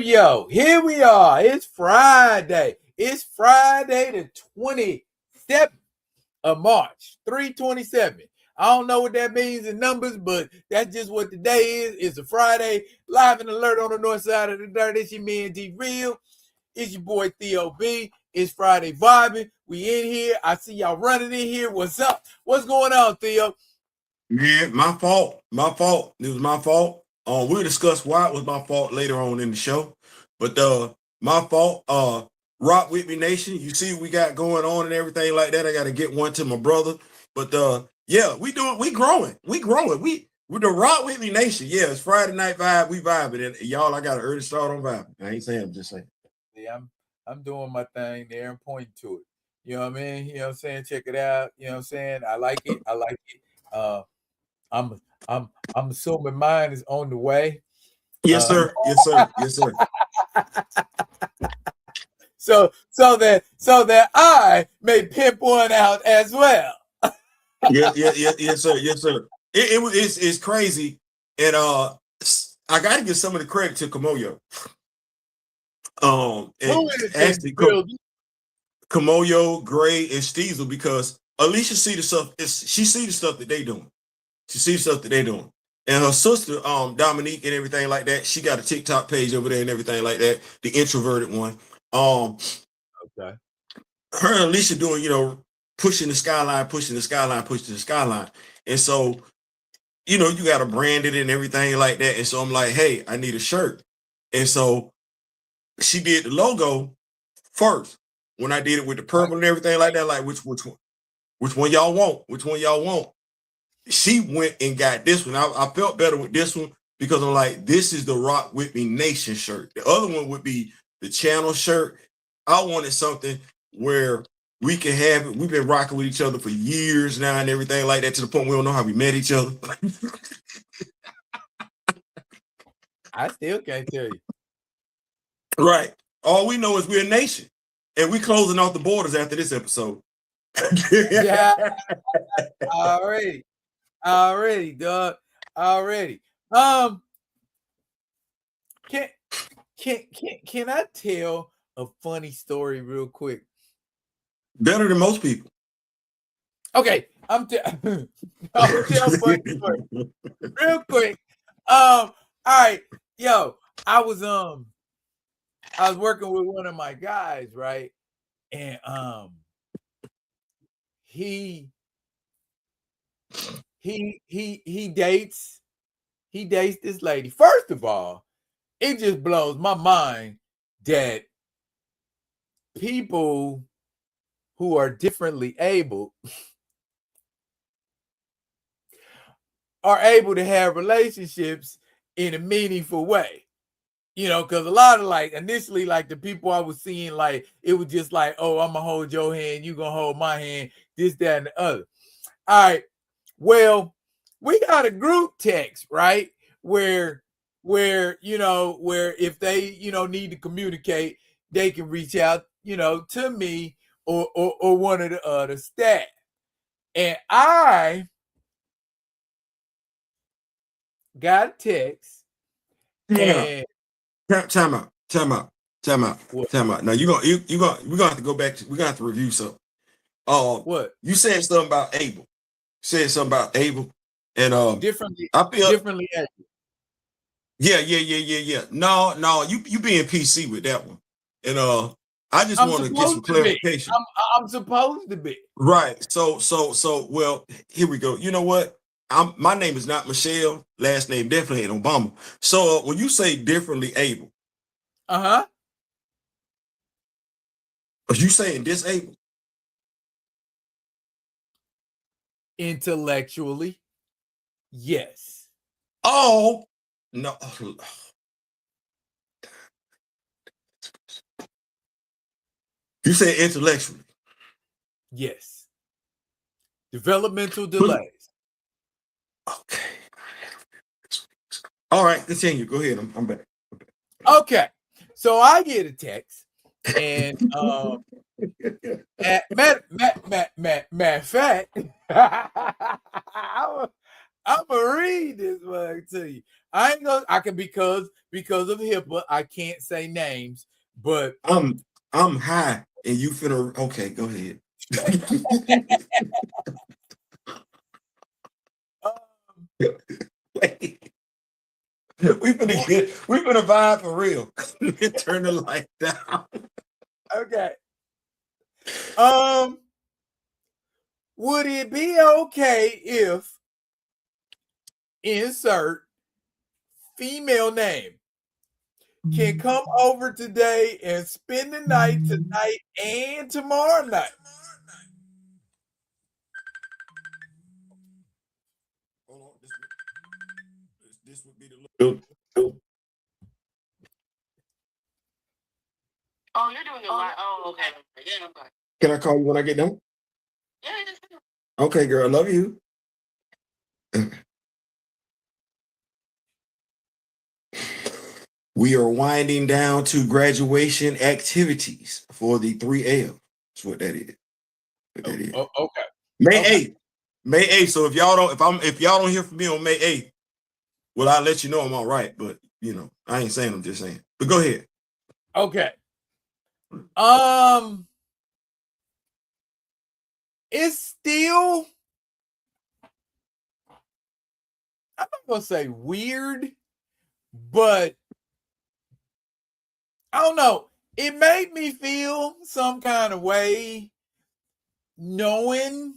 here we are. It's Friday. It's Friday the 27th of March, 3/27. I don't know what that means in numbers, but that's just what the day is. It's a Friday. Live and alert on the north side of the dirt. It's your man D Real. It's your boy Theo-B. It's Friday Vibin. We in here. I see y'all running in here. What's up? What's going on, Theo? Yeah, my fault. My fault. It was my fault. We'll discuss why it was my fault later on in the show. But my fault. Rock with me nation. You see what we got going on and everything like that. I gotta get one to my brother. But yeah, we growing. We the Rock with me nation. Yeah, it's Friday night vibe. We vibing. And y'all, I got an early start on vibing. I ain't saying, I'm just saying. Yeah, I'm doing my thing there and pointing to it. You know what I mean? You know what I'm saying? Check it out. You know what I'm saying? I like it. I like it. I'm assuming mine is on the way. Yes, sir. Yes, sir. Yes, sir. So that I may pimp one out as well. Yes, sir. Yes, sir. It's crazy. And I gotta give some of the credit to Kamoyo. And actually Kamoyo, Gray, and Steezel, because Alicia see the stuff, she see the stuff that they doing. She sees stuff that they doing. And her sister, Dominique, and everything like that, she got a TikTok page over there and everything like that, the introverted one. Okay. Her and Alicia doing, pushing the skyline. And so, you got to brand it and everything like that. And so I'm like, hey, I need a shirt. And so she did the logo first. When I did it with the purple and everything like that, like which one y'all want? Which one y'all want? She went and got this one. I felt better with this one because I'm like, this is the Rock With Me Nation shirt. The other one would be the channel shirt. I wanted something where we can have it. We've been rocking with each other for years now and everything like that, to the point we don't know how we met each other. I still can't tell you. Right. All we know is we're a nation. And we closing off the borders after this episode. Yeah. Already, dog. Already. Can I tell a funny story real quick? Better than most people. Okay, I'm tell a funny story real quick. All right, yo, I was working with one of my guys, right? And he dates this lady. First of all, it just blows my mind that people who are differently able are able to have relationships in a meaningful way. Because a lot of initially, the people I was seeing, it was just like, oh, I'm gonna hold your hand, you gonna hold my hand, this, that, and the other. All right. Well, we got a group text, right? Where if they, need to communicate, they can reach out, to me or one of the other staff. And I got a text. And time out. Now we're gonna have to go back we're gonna have to review something. What? You said something about Abel. And differently I feel differently able. Yeah. No, you being PC with that one. And I just want to get some clarification. I'm supposed to be. Right. So well, here we go. You know what? My name is not Michelle. Last name definitely ain't Obama. So when you say differently able, are you saying disabled? Intellectually, yes. Oh no. You say intellectually? Yes. Developmental delays. Okay. All right, continue. Go ahead. I'm back. Okay. So I get a text, and matter of fact, I'm gonna read this one to you. I ain't gonna. I can because of HIPAA, I can't say names. But I'm high, and you finna. Okay, go ahead. we finna vibe for real. Turn the light down. Okay. Would it be okay if insert female name can come over today and spend the night tonight and tomorrow night? Hold on. This would be the look. Oh, you're doing a lot. Oh, okay. Yeah, okay. Can I call you when I get done? Yeah. Okay, girl. Love you. We are winding down to graduation activities for the 3L. That's what that is. Okay. May 8th. May 8th. So if y'all don't hear from me on May 8th, well, I'll let you know I'm all right. But I ain't saying, I'm just saying. But go ahead. Okay. It's still, I'm not gonna say weird, but I don't know. It made me feel some kind of way knowing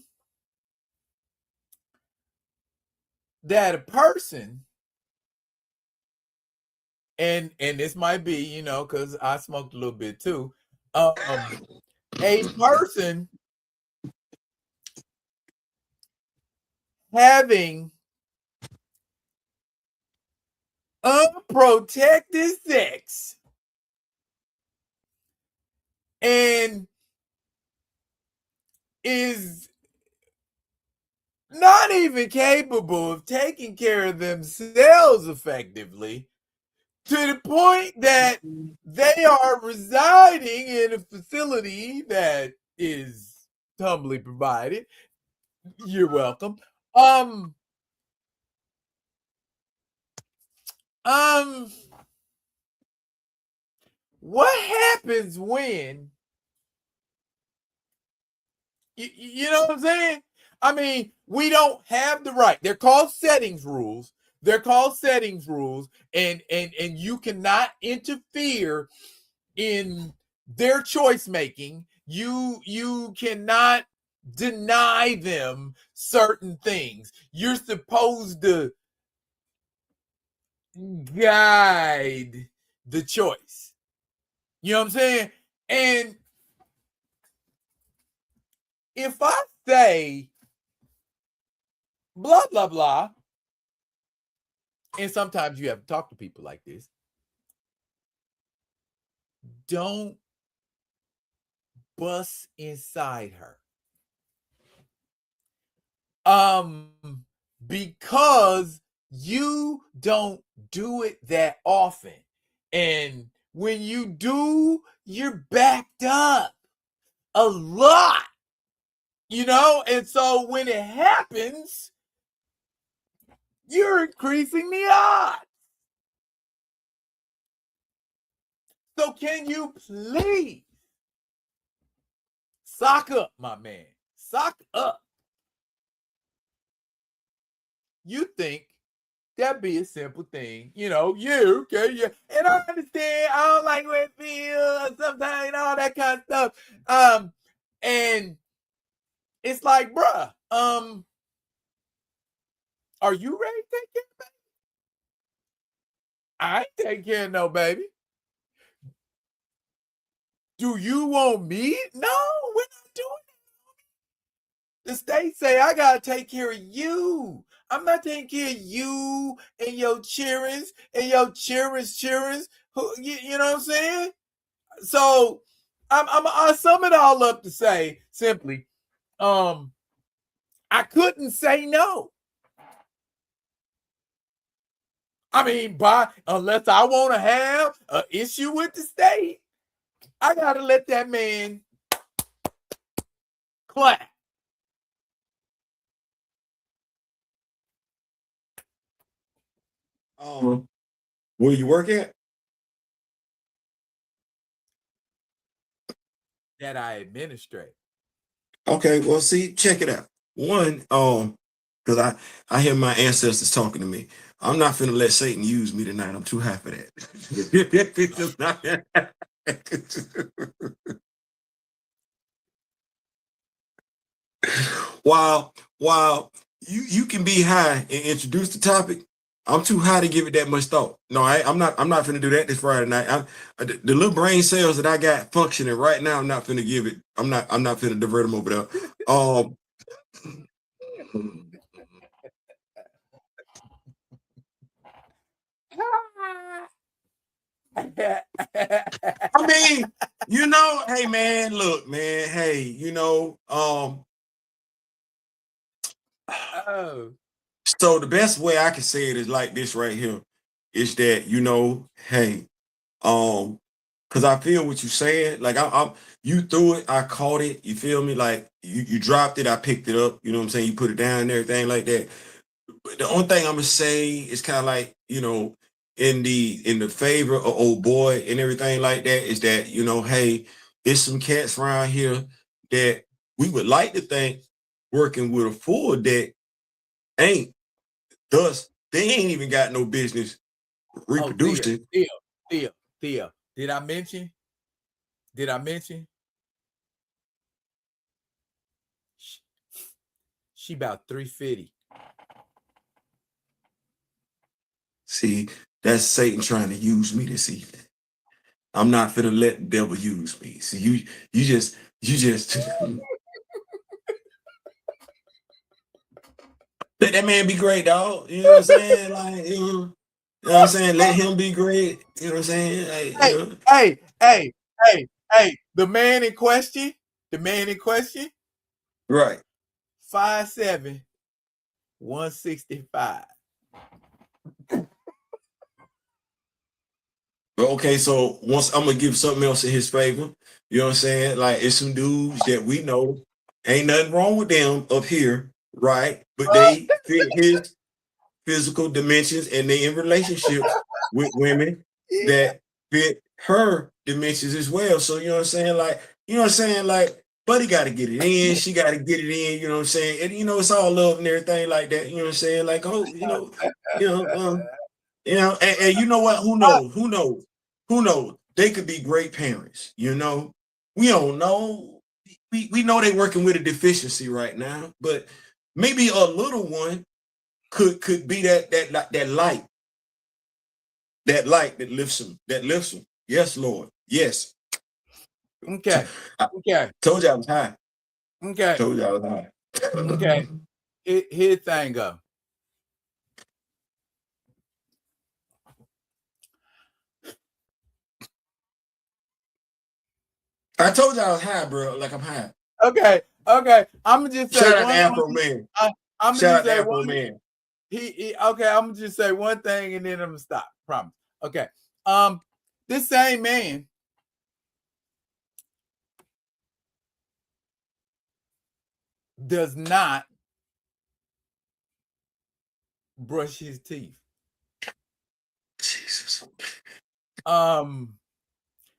that a person, and this might be, because I smoked a little bit too, a person having unprotected sex and is not even capable of taking care of themselves effectively, to the point that they are residing in a facility that is humbly provided. You're welcome. What happens when you know what I'm saying? I mean, we don't have the right. They're called settings rules. And you cannot interfere in their choice making. You cannot deny them certain things. You're supposed to guide the choice. You know what I'm saying? And if I say blah blah blah, and sometimes you have to talk to people like this, don't bust inside her. Because you don't do it that often. And when you do, you're backed up a lot. And so when it happens, you're increasing the odds. So can you please sock up, my man? Sock up. You think that'd be a simple thing, okay, yeah. And I understand, I don't like where it feels, sometimes all that kind of stuff. And it's like, bruh, are you ready to take care of baby? I ain't taking care of no baby. Do you want me? No, we're not doing it. The state say I gotta take care of you. I'm not taking care of you and your children and your children's children. You know what I'm saying? So I sum it all up to say simply, I couldn't say no. I mean, unless I want to have an issue with the state, I gotta let that man clap. Where you work at? That I administrate. Okay, well, see, check it out. One, because I hear my ancestors talking to me. I'm not finna let Satan use me tonight. I'm too high for that. It's just not- while you can be high and introduce the topic, I'm too high to give it that much thought. No, I'm not finna do that this Friday night. The little brain cells that I got functioning right now, I'm not finna give it. I'm not finna divert them over there. I mean, hey man, look, man, hey, Oh, so the best way I can say it is like this right here, is that hey, because I feel what you're saying. Like I'm you threw it, I caught it. You feel me? Like you dropped it, I picked it up. You know what I'm saying? You put it down and everything like that. But the only thing I'm gonna say is kind of like in the favor of old boy and everything like that is that hey, it's some cats around here that we would like to think working with a full deck ain't. Thus, they ain't even got no business reproducing. Theo. Did I mention? She about 350. See, that's Satan trying to use me this evening. I'm not finna let the devil use me. See, you just let that man be great, dog. You know what I'm saying? Like, you know what I'm saying? Let him be great. You know what I'm saying? Like, Hey, the man in question, right. 5'7", 165. But okay, so once I'm gonna give something else in his favor, you know what I'm saying? Like, it's some dudes that we know ain't nothing wrong with them up here, right? But they fit his physical dimensions and they in relationships with women that fit her dimensions as well. So you know what I'm saying? Like, buddy gotta get it in, she gotta get it in, you know what I'm saying? And it's all love and everything like that, you know what I'm saying? Like, oh, and you know what? Who knows? They could be great parents, We don't know. We know they working with a deficiency right now, but maybe a little one could be that light that lifts them. Yes, Lord. Yes. Okay. Told you I was high. Okay. Told you I was high. Okay. Here thing go. I told you I was high, bro. Like I'm high. Okay. I'm gonna just say shout out to Afro Man. Shout out to Afro Man. Okay, I'm gonna just say one thing and then I'm gonna stop. Promise. Okay. This same man does not brush his teeth. Jesus.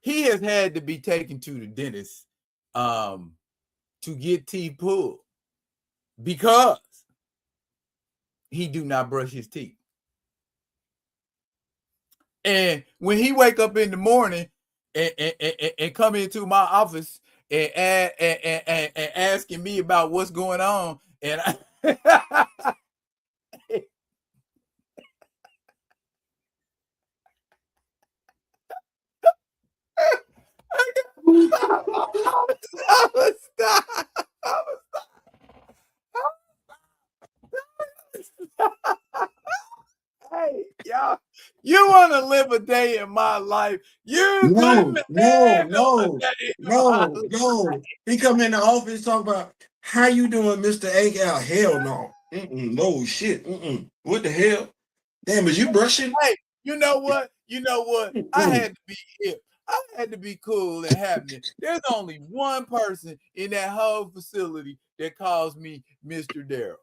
He has had to be taken to the dentist to get teeth pulled because he do not brush his teeth. And when he wake up in the morning and come into my office and asking me about what's going on, and Hey, y'all, you want to live a day in my life? No. He come in the office talk about how you doing, Mr. A. Hell no. No shit. What the hell? Damn, is you brushing? Hey, you know what? I had to be here. I had to be cool and happening. There's only one person in that whole facility that calls me Mr. Darryl.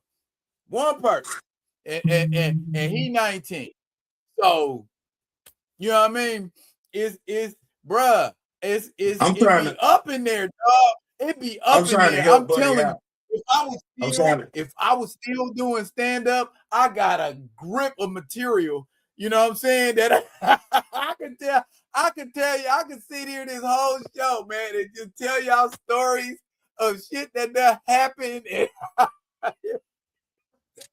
One person. And he 19. So, you know what I mean? Bruh, I'm it trying be to. up in there, dog. It be I'm up in trying to there. help I'm Buddy telling you, out. I'm still, trying to. if I was still doing stand-up, I got a grip of material. You know what I'm saying? That I can tell you, I can sit here this whole show, man, and just tell y'all stories of shit that happened. And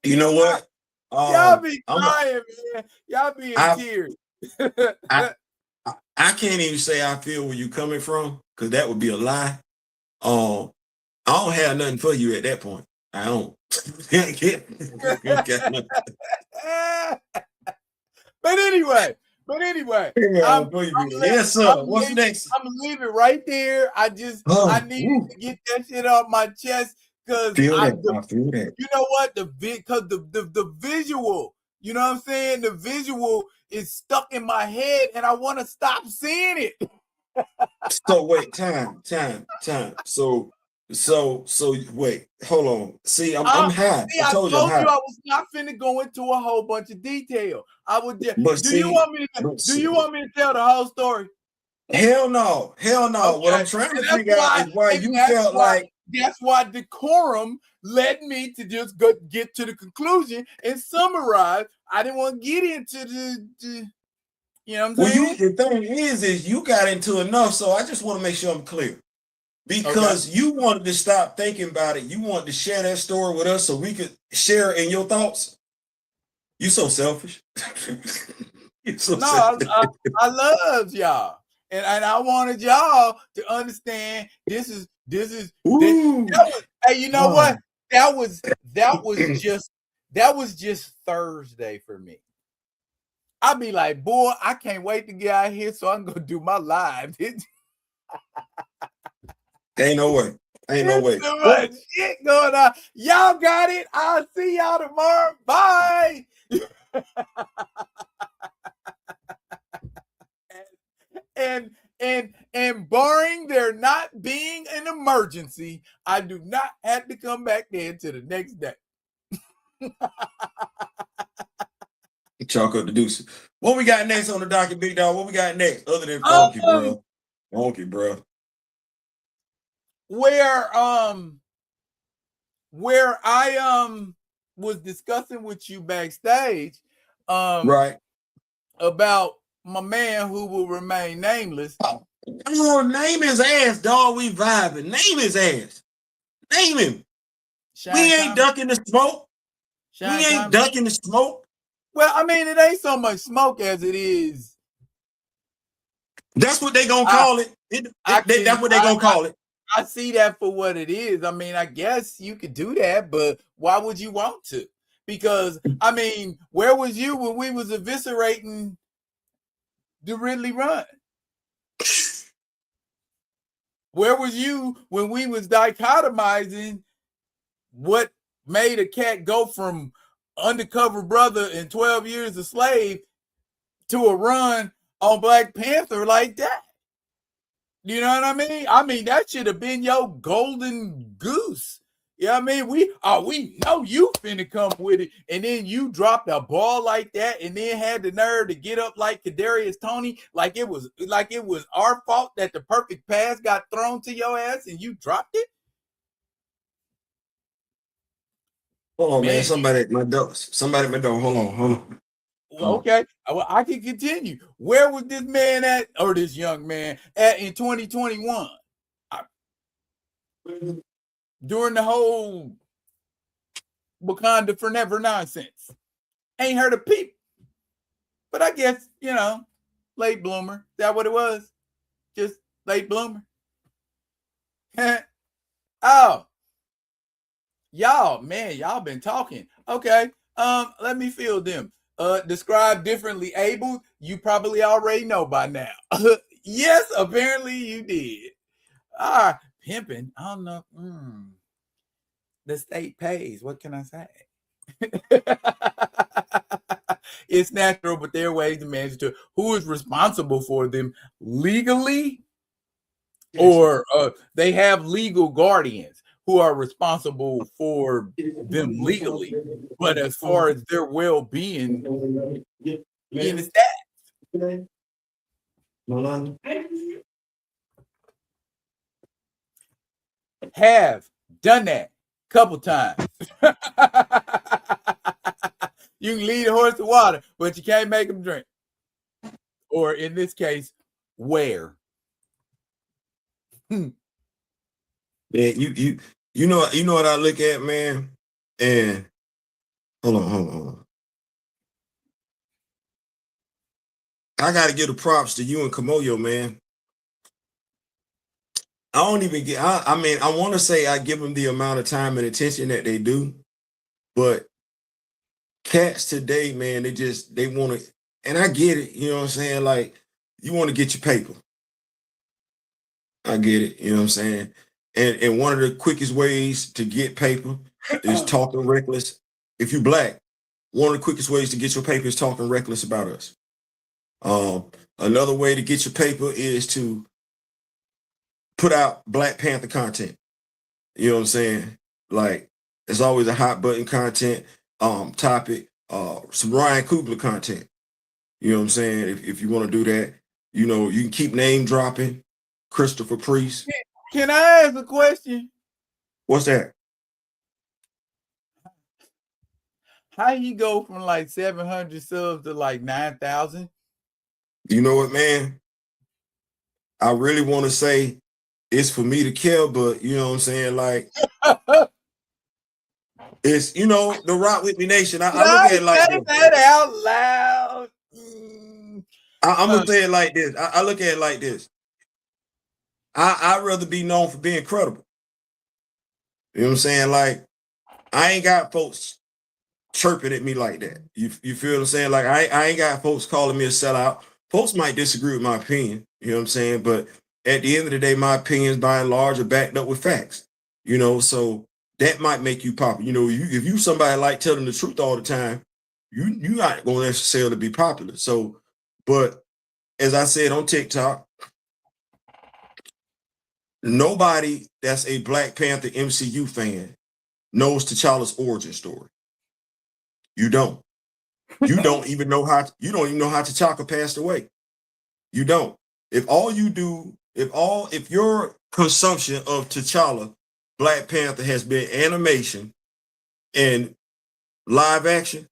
You know what? y'all be I'm. crying, man. Y'all be in I. tears. I. I can't even say I feel where you coming from because that would be a lie. I don't have nothing for you at that point. I don't. But anyway, I'm Yes, sir. What's next? I'm gonna leave it right there. I needed to get that shit off my chest because I feel that. You know what? Because the visual, you know what I'm saying? The visual is stuck in my head, and I want to stop seeing it. So wait, time. So wait, hold on. See, I'm high. See, I I told you I'm told high. you I was not finna go into a whole bunch of detail. I would just. But Do you want me to tell the whole story? Hell no. Okay. What I'm trying to figure out is why you felt like that's why decorum led me to just get to the conclusion and summarize. I didn't want to get into the you know what I'm saying? the thing is you got into enough, so I just want to make sure I'm clear. Because you wanted to stop thinking about it. You wanted to share that story with us so we could share in your thoughts. You so selfish. I love y'all. And I wanted y'all to understand this is hey, you know what? That was just Thursday for me. I'd be like, boy, I can't wait to get out here so I'm gonna do my live. Ain't no way. Too much shit going on. Y'all got it. I'll see y'all tomorrow. Bye. And barring there not being an emergency, I do not have to come back there until the next day. Chalk up the deuces. What we got next on the docket, big dog? What we got next other than funky, bro? Funky, bro. Where I was discussing with you backstage, right, about my man who will remain nameless. Oh, name his ass, dog. We vibing. Name his ass. Name him. We ain't ducking the smoke. Ducking the smoke. Well, I mean, it ain't so much smoke as it is. That's what they gonna call it. That's what they gonna call it. I see that for what it is. I mean, I guess you could do that, but why would you want to? Because, I mean, where was you when we was eviscerating the Ridley Run? Where was you when we was dichotomizing what made a cat go from undercover brother and 12 years a slave to a run on Black Panther like that? You know what I mean? I mean, that should have been your golden goose. You know what I mean? We know you finna come with it, and then you dropped a ball like that, and then had the nerve to get up like Kadarius Toney, like it was our fault that the perfect pass got thrown to your ass and you dropped it. Hold on, man. Somebody at my door. Hold on. Okay, well, I can continue. Where was this man at, or this young man at in 2021? During the whole Wakanda Forever nonsense. Ain't heard a peep. But I guess, late bloomer. Is that what it was? Just late bloomer? Oh. Y'all been talking. Okay. Let me fill them. Describe differently able. You probably already know by now. Yes, apparently you did. Pimping. I don't know. The state pays. What can I say? It's natural, but there are ways to manage to who is responsible for them legally, or they have legal guardians who are responsible for them legally. But as far as their well-being, He in the stats. Have done that a couple times. You can lead a horse to water, but you can't make him drink. Or in this case, wear. Yeah, you know what I look at, man. And hold on. I got to give the props to you and Kamoyo, man. I don't even get. I mean, I want to say I give them the amount of time and attention that they do, but cats today, man, they want to, and I get it. You know what I'm saying? Like, you want to get your paper. I get it. You know what I'm saying? And one of the quickest ways to get paper is talking reckless. If you black, one of the quickest ways to get your paper is talking reckless about us. Another way to get your paper is to put out Black Panther content. You know what I'm saying? Like, there's always a hot button content topic, some Ryan Coogler content. You know what I'm saying? If you want to do that, you know, you can keep name dropping Christopher Priest. Can I ask a question? What's that? How you go from like 700 subs to like 9,000? You know what, man? I really want to say it's for me to kill, but you know what I'm saying? Like, it's, you know, the Rock With Me Nation. I look at it like this. That out loud. I'm going to say it like this. I look at it like this. I'd rather be known for being credible. You know what I'm saying? Like, I ain't got folks chirping at me like that. You feel what I'm saying? Like, I ain't got folks calling me a sellout. Folks might disagree with my opinion. You know what I'm saying? But at the end of the day, my opinions by and large are backed up with facts. You know, so that might make you popular. You know, if you somebody like telling the truth all the time, you not going to necessarily be popular. So, but as I said on TikTok, nobody that's a Black Panther MCU fan knows T'Challa's origin story. You don't. You don't even know how T'Challa passed away. You don't. If your consumption of T'Challa, Black Panther, has been animation and live action,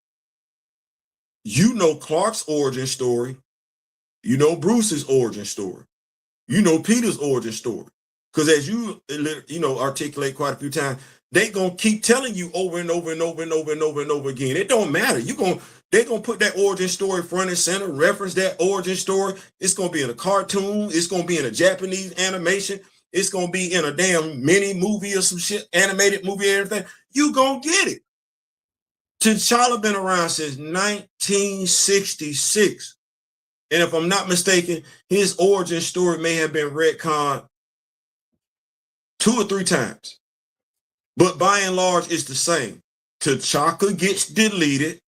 you know Clark's origin story, you know Bruce's origin story, you know Peter's origin story. Because as you articulate quite a few times, they gonna keep telling you over and over and over and over and over and over again. It don't matter. They're gonna put that origin story front and center, reference that origin story. It's gonna be in a cartoon, it's gonna be in a Japanese animation, it's gonna be in a damn mini movie or some shit, animated movie, everything. You gonna get it. T'Challa been around since 1966. And if I'm not mistaken, his origin story may have been retconned 2 or 3 times. But by and large, it's the same. T'Chaka gets deleted.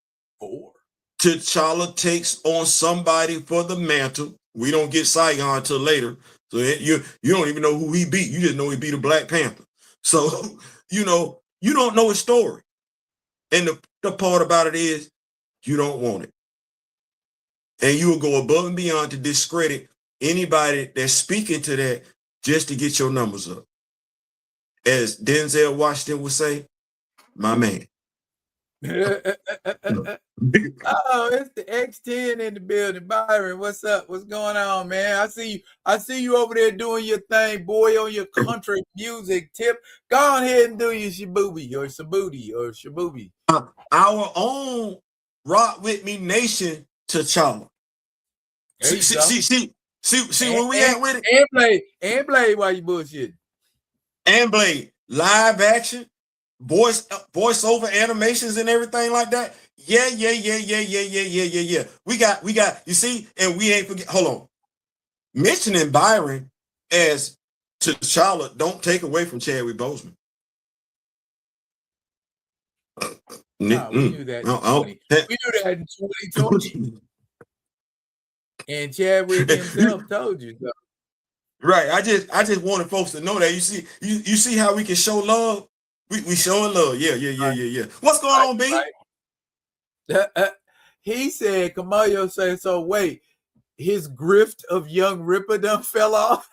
T'Challa takes on somebody for the mantle. We don't get Saigon until later. So you don't even know who he beat. You just know he beat a Black Panther. So, you don't know his story. And the part about it is you don't want it. And you will go above and beyond to discredit anybody that's speaking to that just to get your numbers up. As Denzel Washington would say, my man. Oh, it's the X10 in the building. Byron, what's up? What's going on, man? I see you over there doing your thing, boy, on your country music tip. Go ahead and do your Shabubi or Shabubi. Our own Rock With Me Nation T'Challa. See where we at with it? And Blade while you bullshit. And Blade, live action, voiceover animations and everything like that. Yeah. We got, you see, and we ain't forget. Hold on. Mentioning Byron as T'Challa don't take away from Chadwick Boseman. We knew that. We knew that in 2020. And Chadwick himself told you so. Right. I just wanted folks to know that. You see how we can show love? We showing love. Yeah. What's going on, B? Right. He said, Kamayo said, so wait, his grift of young Ripper done fell off.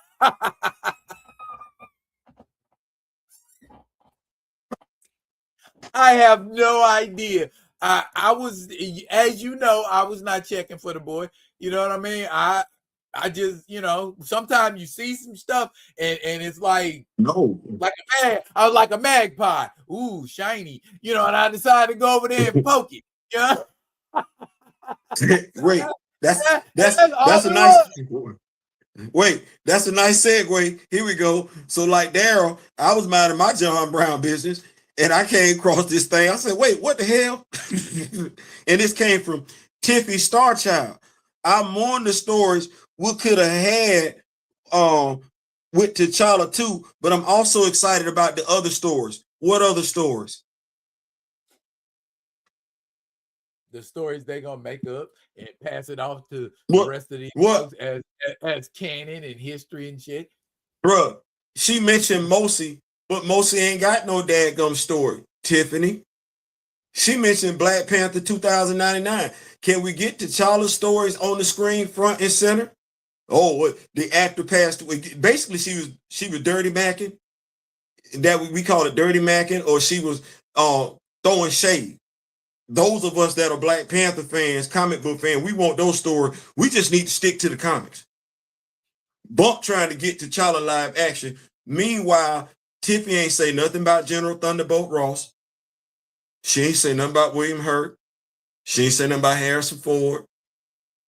I have no idea. I was, as you know, I was not checking for the boy. You know what I mean? I just, sometimes you see some stuff and it's like I was like a magpie. Ooh, shiny. And I decided to go over there and poke it. Wait, that's a nice wait, that's a nice segue. Here we go. So like Daryl, I was minding my John Brown business and I came across this thing. I said, wait, what the hell? And this came from Tiffy Starchild. I mourn the stories we could have had with T'Challa too, but I'm also excited about the other stories. What other stories? The stories they're gonna make up and pass it off to the rest of these folks as canon and history and shit. Bruh, she mentioned Mosi, but Mosi ain't got no dadgum story. Tiffany. She mentioned Black Panther 2099. Can we get T'Challa's stories on the screen front and center? Oh, the actor passed away. Basically, she was dirty macking. That we call it dirty macking, or she was throwing shade. Those of us that are Black Panther fans, comic book fans, we want those stories. We just need to stick to the comics. Bump trying to get T'Challa live action. Meanwhile, Tiffany ain't say nothing about General Thunderbolt Ross. She ain't say nothing about William Hurt. She ain't say nothing about Harrison Ford.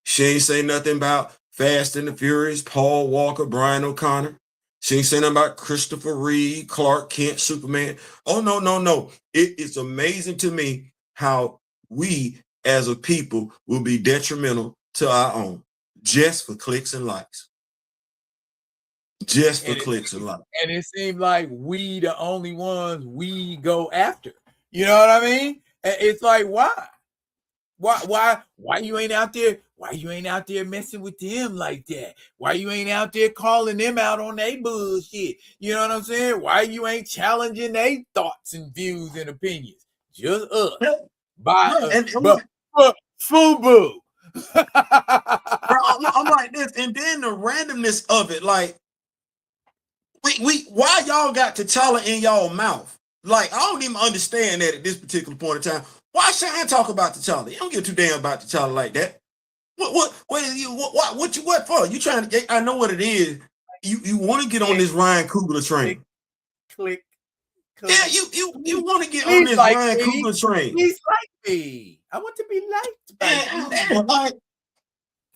She ain't say nothing about Fast and the Furious, Paul Walker, Brian O'Connor. She ain't say nothing about Christopher Reeve, Clark Kent, Superman. Oh, no. It's amazing to me how we as a people will be detrimental to our own just for clicks and likes. Just for clicks and likes. And it seemed like we the only ones we go after. You know what I mean? It's like, why? Why you ain't out there? Why you ain't out there messing with them like that? Why you ain't out there calling them out on their bullshit? You know what I'm saying? Why you ain't challenging their thoughts and views and opinions? Just us. FUBU. I'm like this, and then the randomness of it, like, why y'all got T'Challa in y'all mouth? Like, I don't even understand that at this particular point in time. Why should I talk about T'Challa? You don't give too damn about T'Challa like that. What for? You trying to? I know what it is. You want to get on this Ryan Coogler train. Click. Yeah, you want to get on this Ryan Coogler train. He's like me. I want to be liked by you.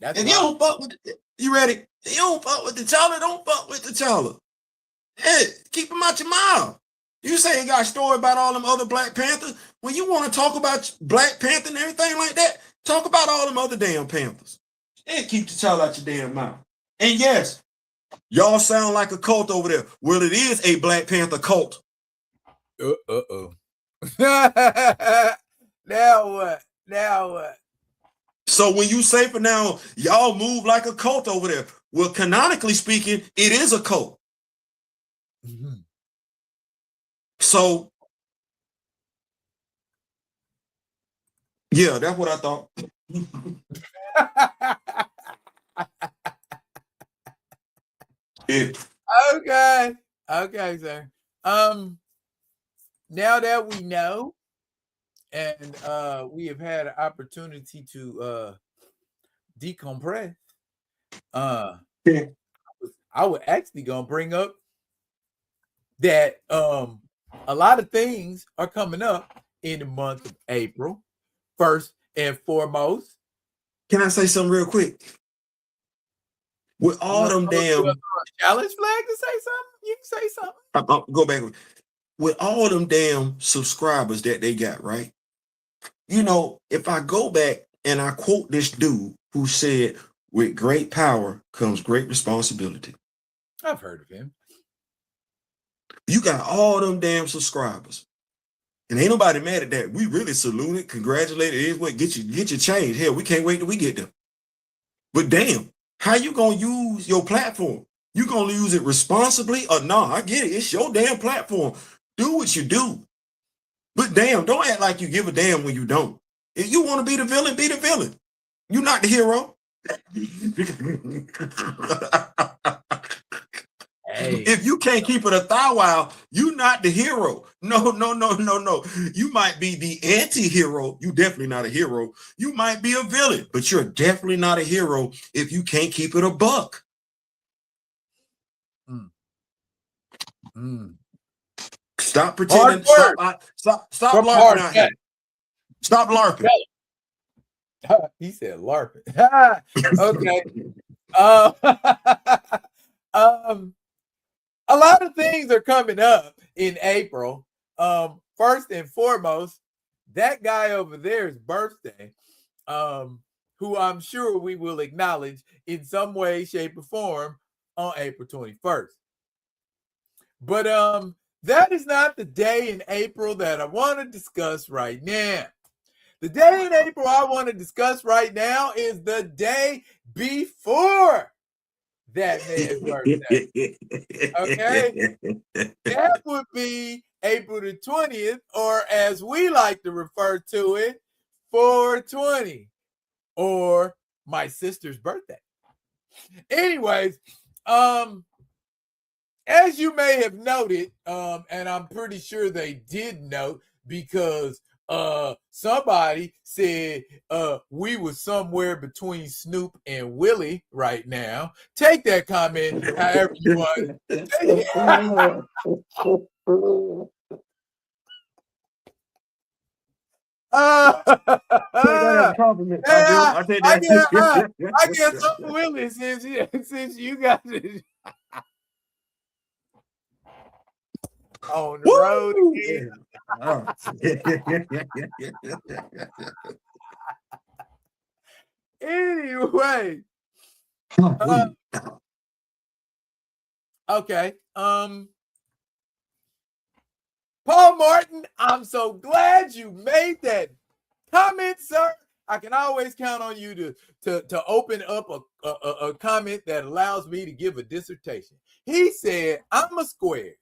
If you don't fuck with you ready? If you don't fuck with T'Challa, don't fuck with T'Challa. Hey, keep him out your mouth. You say you got a story about all them other Black Panthers. When you want to talk about Black Panther and everything like that, talk about all them other damn Panthers. And keep T'Challa out your damn mouth. And yes, y'all sound like a cult over there. Well, it is a Black Panther cult. Now what? So when you say for now, y'all move like a cult over there. Well, canonically speaking, it is a cult. Mm-hmm. So, yeah, that's what I thought. Yeah. Okay, sir. Now that we know, and we have had an opportunity to decompress, I was actually gonna bring up that a lot of things are coming up in the month of April. First and foremost, can I say something real quick? With all them damn challenge flag to say something, you can say something. I'll go back with all them damn subscribers that they got, right? You know, if I go back and I quote this dude who said, "With great power comes great responsibility." I've heard of him. You got all them damn subscribers. And ain't nobody mad at that. We really salute it, congratulate it. Here's what get your change. Hell, we can't wait till we get them. But damn, how you gonna use your platform? You gonna use it responsibly or not? I get it. It's your damn platform. Do what you do. But damn, don't act like you give a damn when you don't. If you want to be the villain, be the villain. You're not the hero. Hey. If you can't keep it a thou wow, you're not the hero. No. You might be the anti-hero. You definitely not a hero. You might be a villain, but you're definitely not a hero if you can't keep it a buck. Stop pretending. Stop LARPing out here. Stop LARPing. He said LARPing. Okay. A lot of things are coming up in April. First and foremost, that guy over there's birthday, who I'm sure we will acknowledge in some way, shape, or form on April 21st. But that is not the day in April that I want to discuss right now. The day in April I want to discuss right now is the day before that man's birthday. Okay? That would be April the 20th, or as we like to refer to it, 420, or my sister's birthday. Anyways, as you may have noted, and I'm pretty sure they did note, because somebody said we were somewhere between Snoop and Willie right now. Take that comment however you want. I guess I'm Willie since you got it on the road again. Anyway, okay. Paul Martin, I'm so glad you made that comment, sir. I can always count on you to open up a comment that allows me to give a dissertation. He said, I'm a square.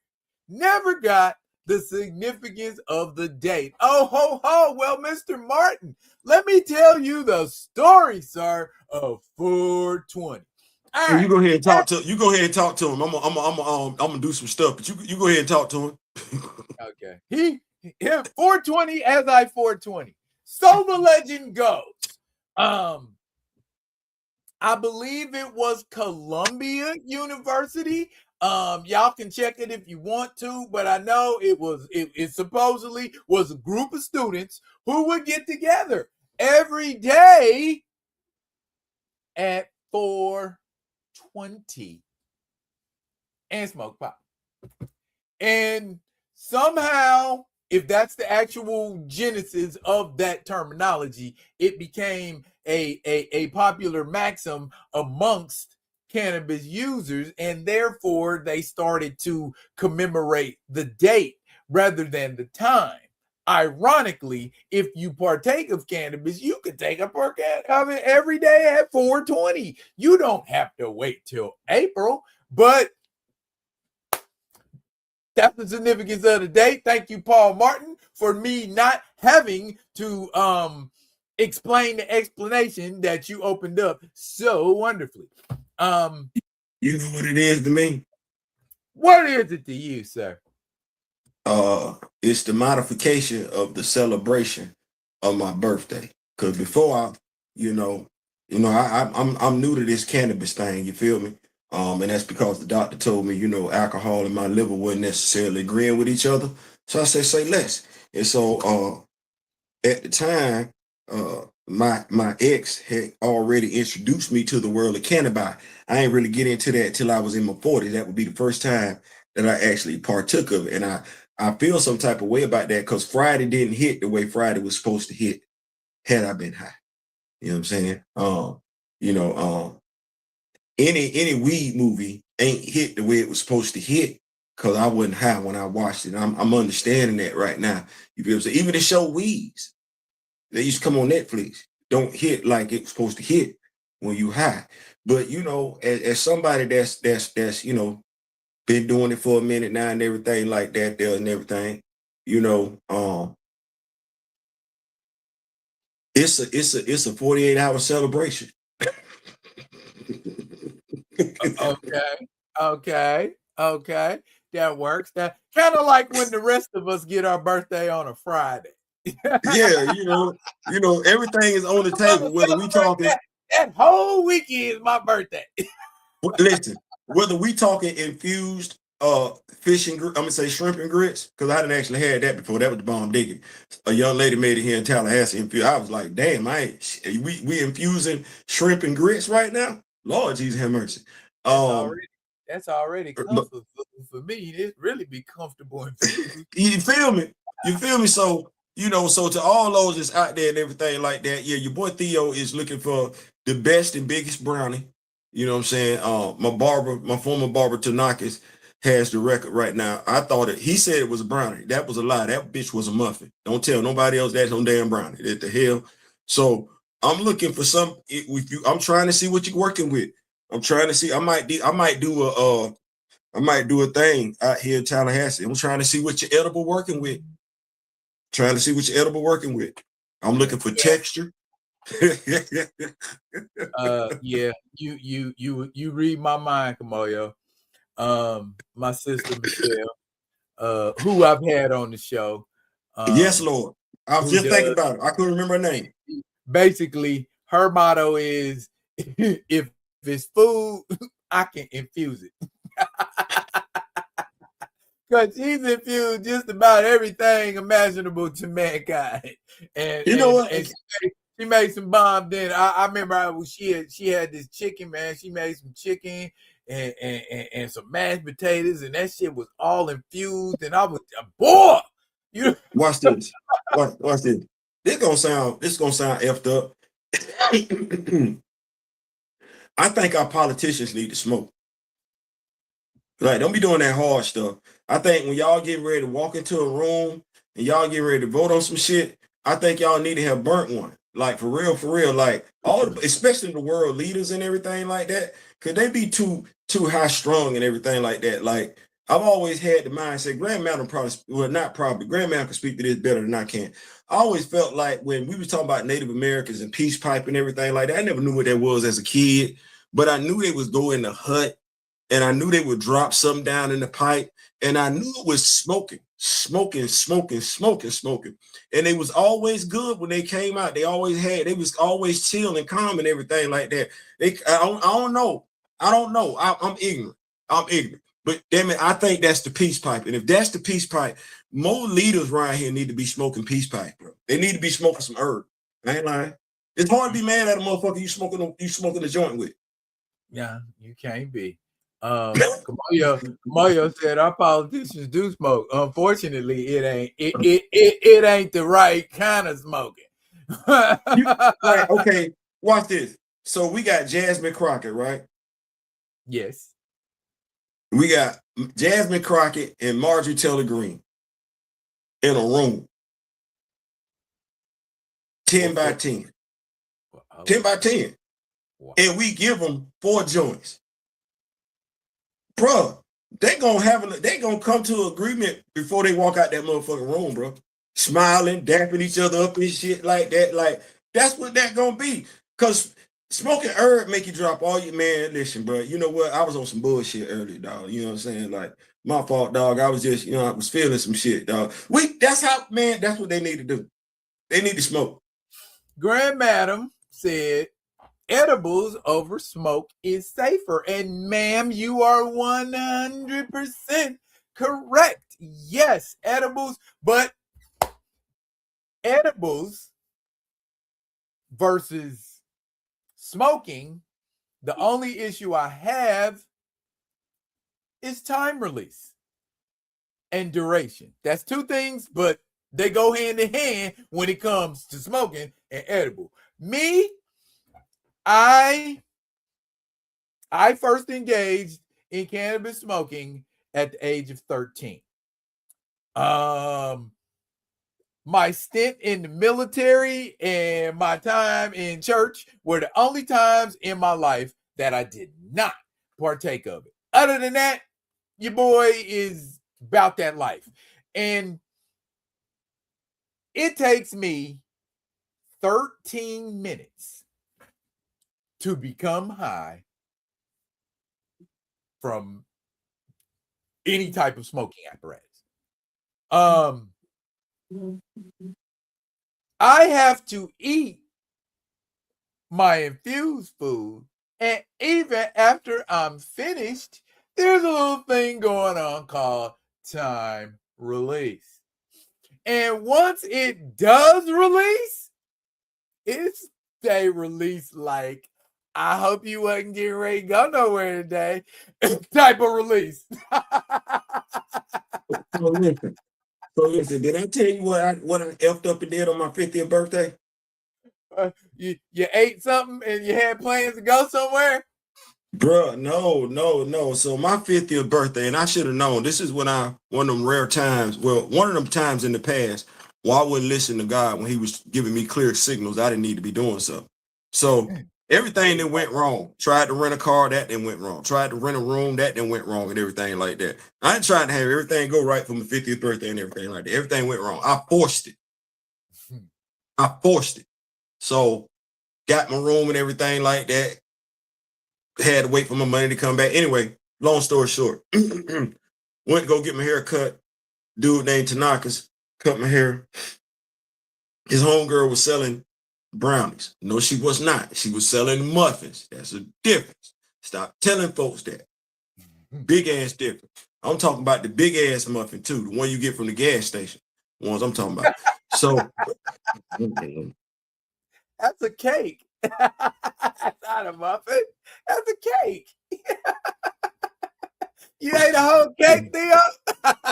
Never got the significance of the date. Oh, ho, ho. Well, Mr. Martin, let me tell you the story, sir, of 420. All right. You go ahead and talk to him. I'm gonna do some stuff, but you go ahead and talk to him. Okay. He 420 as I 420. So the legend goes. I believe it was Columbia University. Y'all can check it if you want to, but I know it supposedly was a group of students who would get together every day at 420 and smoke pot. And somehow, if that's the actual genesis of that terminology, it became a popular maxim amongst cannabis users, and therefore they started to commemorate the date rather than the time. Ironically, if you partake of cannabis, you can take a perk of it every day at 420. You don't have to wait till April, but that's the significance of the date. Thank you, Paul Martin, for me not having to explain the explanation that you opened up so wonderfully. You know what it is to me? What is it to you, sir? It's the modification of the celebration of my birthday. Because before I'm new to this cannabis thing. You feel me? And that's because the doctor told me, alcohol and my liver wasn't necessarily agreeing with each other. So I said, say less. And so at the time, my ex had already introduced me to the world of cannabis. I ain't really get into that till I was in my 40s. That would be the first time that I actually partook of it. And I feel some type of way about that because Friday didn't hit the way Friday was supposed to hit had I been high. You know what I'm saying? Any weed movie ain't hit the way it was supposed to hit because I wasn't high when I watched it. I'm understanding that right now. You feel what I'm saying? Even the show Weeds, they used to come on Netflix, don't hit like it was supposed to hit when you high. But as somebody that's been doing it for a minute now and everything like that there and everything, It's a 48-hour celebration. Okay. That works. That kind of like when the rest of us get our birthday on a Friday. Yeah, everything is on the table. Whether we talking that whole weekend is my birthday. listen, whether we talking infused fish and I'm gonna say shrimp and grits, because I didn't actually had that before. That was the bomb digging. A young lady made it here in Tallahassee. I was like, damn, we infusing shrimp and grits right now. Lord Jesus have mercy. That's already comfortable for me. It really be comfortable and you feel me? You feel me? So so to all those that's out there and everything like that, yeah, your boy Theo is looking for the best and biggest brownie. You know what I'm saying? My former barber Tanakis has the record right now. I thought he said it was a brownie. That was a lie. That bitch was a muffin. Don't tell nobody else that's no damn brownie. What the hell? So I'm looking for some with you. I'm trying to see what you're working with. I'm trying to see. I might do a thing out here in Tallahassee. I'm trying to see what you're edible working with. I'm looking for texture. Yeah, you read my mind, Kamoyo. My sister Michelle, who I've had on the show. Yes, Lord. I was just thinking about it. I couldn't remember her name. Basically, her motto is if it's food, I can infuse it. Because she's infused just about everything imaginable to mankind. And you know what? And she made some bomb dinner. I remember she had this chicken, man. She made some chicken and some mashed potatoes, and that shit was all infused. And I was boy. Watch this. Watch this. This gonna sound effed up. I think our politicians need to smoke. Like, don't be doing that hard stuff. I think when y'all getting ready to walk into a room and y'all getting ready to vote on some shit, I think y'all need to have burnt one. Like, for real. Like, especially the world leaders and everything like that, could they be too high strung and everything like that? Like, I've always had the mindset, Grandma can speak to this better than I can. I always felt like when we was talking about Native Americans and peace pipe and everything like that, I never knew what that was as a kid, but I knew they was go in the hut and I knew they would drop something down in the pipe, and I knew it was smoking. And it was always good when they came out. They was always chill and calm and everything like that. I don't know. I'm ignorant. But damn it, I think that's the peace pipe. And if that's the peace pipe, more leaders around here need to be smoking peace pipe, bro. They need to be smoking some herb. I ain't lying. It's hard to be mad at a motherfucker you smoking a joint with. Yeah, you can't be. Kamoyo said our politicians do smoke. Unfortunately, it ain't the right kind of smoking. Like, okay, watch this. So we got Jasmine Crockett, right? Yes. We got Jasmine Crockett and Marjorie Taylor Greene in a room. 10 by 10. 10 by 10. Wow. And we give them 4 joints. Bro, they gonna come to agreement before they walk out that motherfucking room, bro. Smiling, dapping each other up and shit like that. Like, that's what that gonna be. Cause smoking herb make you drop all your man. Listen, bro. You know what? I was on some bullshit earlier, dog. You know what I'm saying? Like, my fault, dog. I was just, I was feeling some shit, dog. That's what they need to do. They need to smoke. Grand Madam said edibles over smoke is safer. And ma'am, you are 100% correct. Yes, edibles, but edibles versus smoking, the only issue I have is time release and duration. That's 2 things, but they go hand in hand when it comes to smoking and edible. Me, I first engaged in cannabis smoking at the age of 13. My stint in the military and my time in church were the only times in my life that I did not partake of it. Other than that, your boy is about that life. And it takes me 13 minutes to become high from any type of smoking apparatus. I have to eat my infused food, and even after I'm finished, there's a little thing going on called time release. And once it does release, it's day release like, I hope you wasn't getting ready to go nowhere today type of release. So listen, did I tell you what I effed up and did on my 50th birthday? You ate something and you had plans to go somewhere? Bruh, no. So my 50th birthday, and I should have known, this is when one of them rare times, one of them times in the past, where I wouldn't listen to God when he was giving me clear signals I didn't need to be doing so. So everything that went wrong, tried to rent a car, that then went wrong. Tried to rent a room, that then went wrong, and everything like that. I ain't trying to have everything go right for my 50th birthday and everything like that. Everything went wrong. I forced it. So got my room and everything like that. Had to wait for my money to come back. Anyway, long story short, went to go get my hair cut. Dude named Tanaka's cut my hair. His homegirl was selling brownies. No, she was not. She was selling muffins. That's a difference. Stop telling folks that. Big ass difference. I'm talking about the big ass muffin too, the one you get from the gas station. The ones I'm talking about. So that's a cake. That's not a muffin. That's a cake. You ate a whole cake, Theo?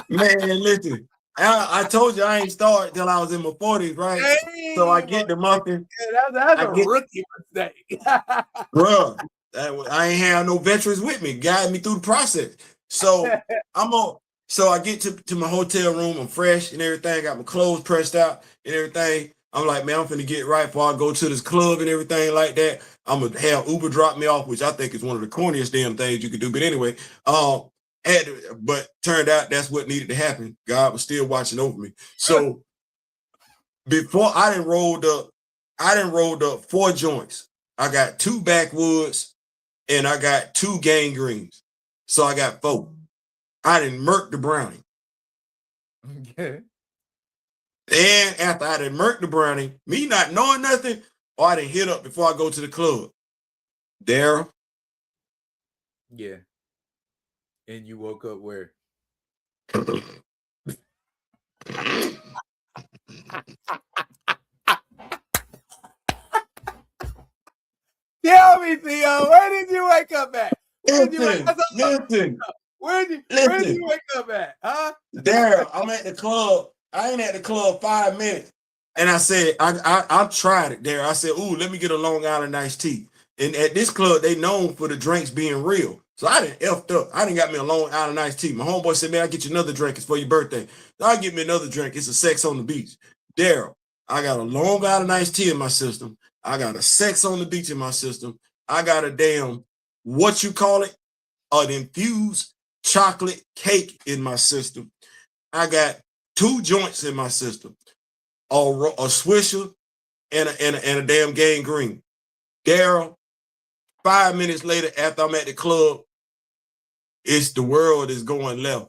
Man, listen. I told you I ain't started till I was in my 40s, right? Dang, so I get the muffin. That's a rookie mistake. Bruh, I ain't have no veterans with me, guiding me through the process. So so I get to my hotel room, I'm fresh and everything, got my clothes pressed out and everything. I'm like, man, I'm finna get right before I go to this club and everything like that. I'm gonna have Uber drop me off, which I think is one of the corniest damn things you could do. But anyway, but turned out that's what needed to happen. God was still watching over me. So before I done rolled up 4 joints. I got 2 backwoods and I got 2 gangreens. So I got 4. I done murked the brownie. Okay. And after I done murked the brownie, me not knowing nothing, I done hit up before I go to the club. Daryl. Yeah. And you woke up where? Tell me, Theo, where did you wake up at? Where did you wake up at? Huh? Daryl, I'm at the club. I ain't at the club 5 minutes. And I said, I tried it there. I said, ooh, let me get a Long Island iced tea. And at this club, they known for the drinks being real. So I done effed up. I done got me a Long Island iced tea. My homeboy said, man, I'll get you another drink. It's for your birthday. So I'll get me another drink. It's a sex on the beach. Daryl, I got a Long Island iced tea in my system. I got a sex on the beach in my system. I got a damn, what you call it? An infused chocolate cake in my system. I got 2 joints in my system. A Swisher and a damn gangrene. Daryl, 5 minutes later, after I'm at the club, it's the world is going left.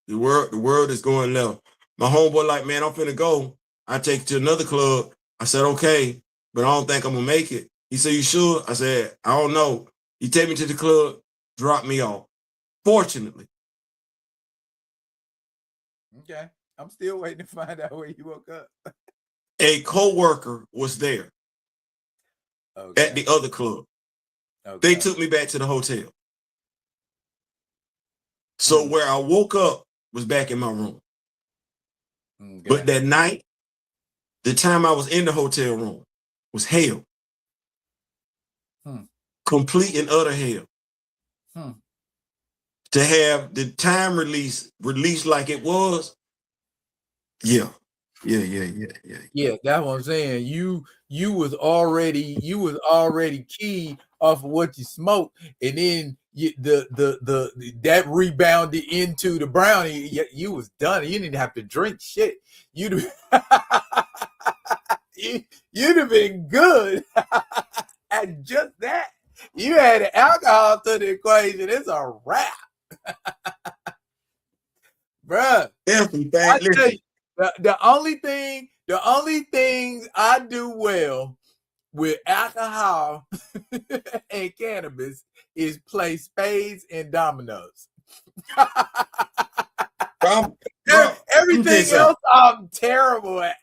The world is going left. My homeboy like, man, I'm finna go. I take you to another club. I said, okay, but I don't think I'm gonna make it. He said, you sure? I said, I don't know. He take me to the club, drop me off. Fortunately. Okay. I'm still waiting to find out where you woke up. A co-worker was there at the other club. Okay. They took me back to the hotel. So where I woke up was back in my room. Okay. But that night, the time I was in the hotel room was hell. Complete and utter hell. To have the time released like it was, yeah, that's what I'm saying. You was already key off of what you smoked, and then that rebounded into the brownie. You was done. You didn't have to drink shit. You you'd have been good at just that. You had alcohol to the equation. It's a wrap. Bruh. I tell you, the only things I do well with alcohol and cannabis is play spades and dominoes. Everything else I'm terrible at.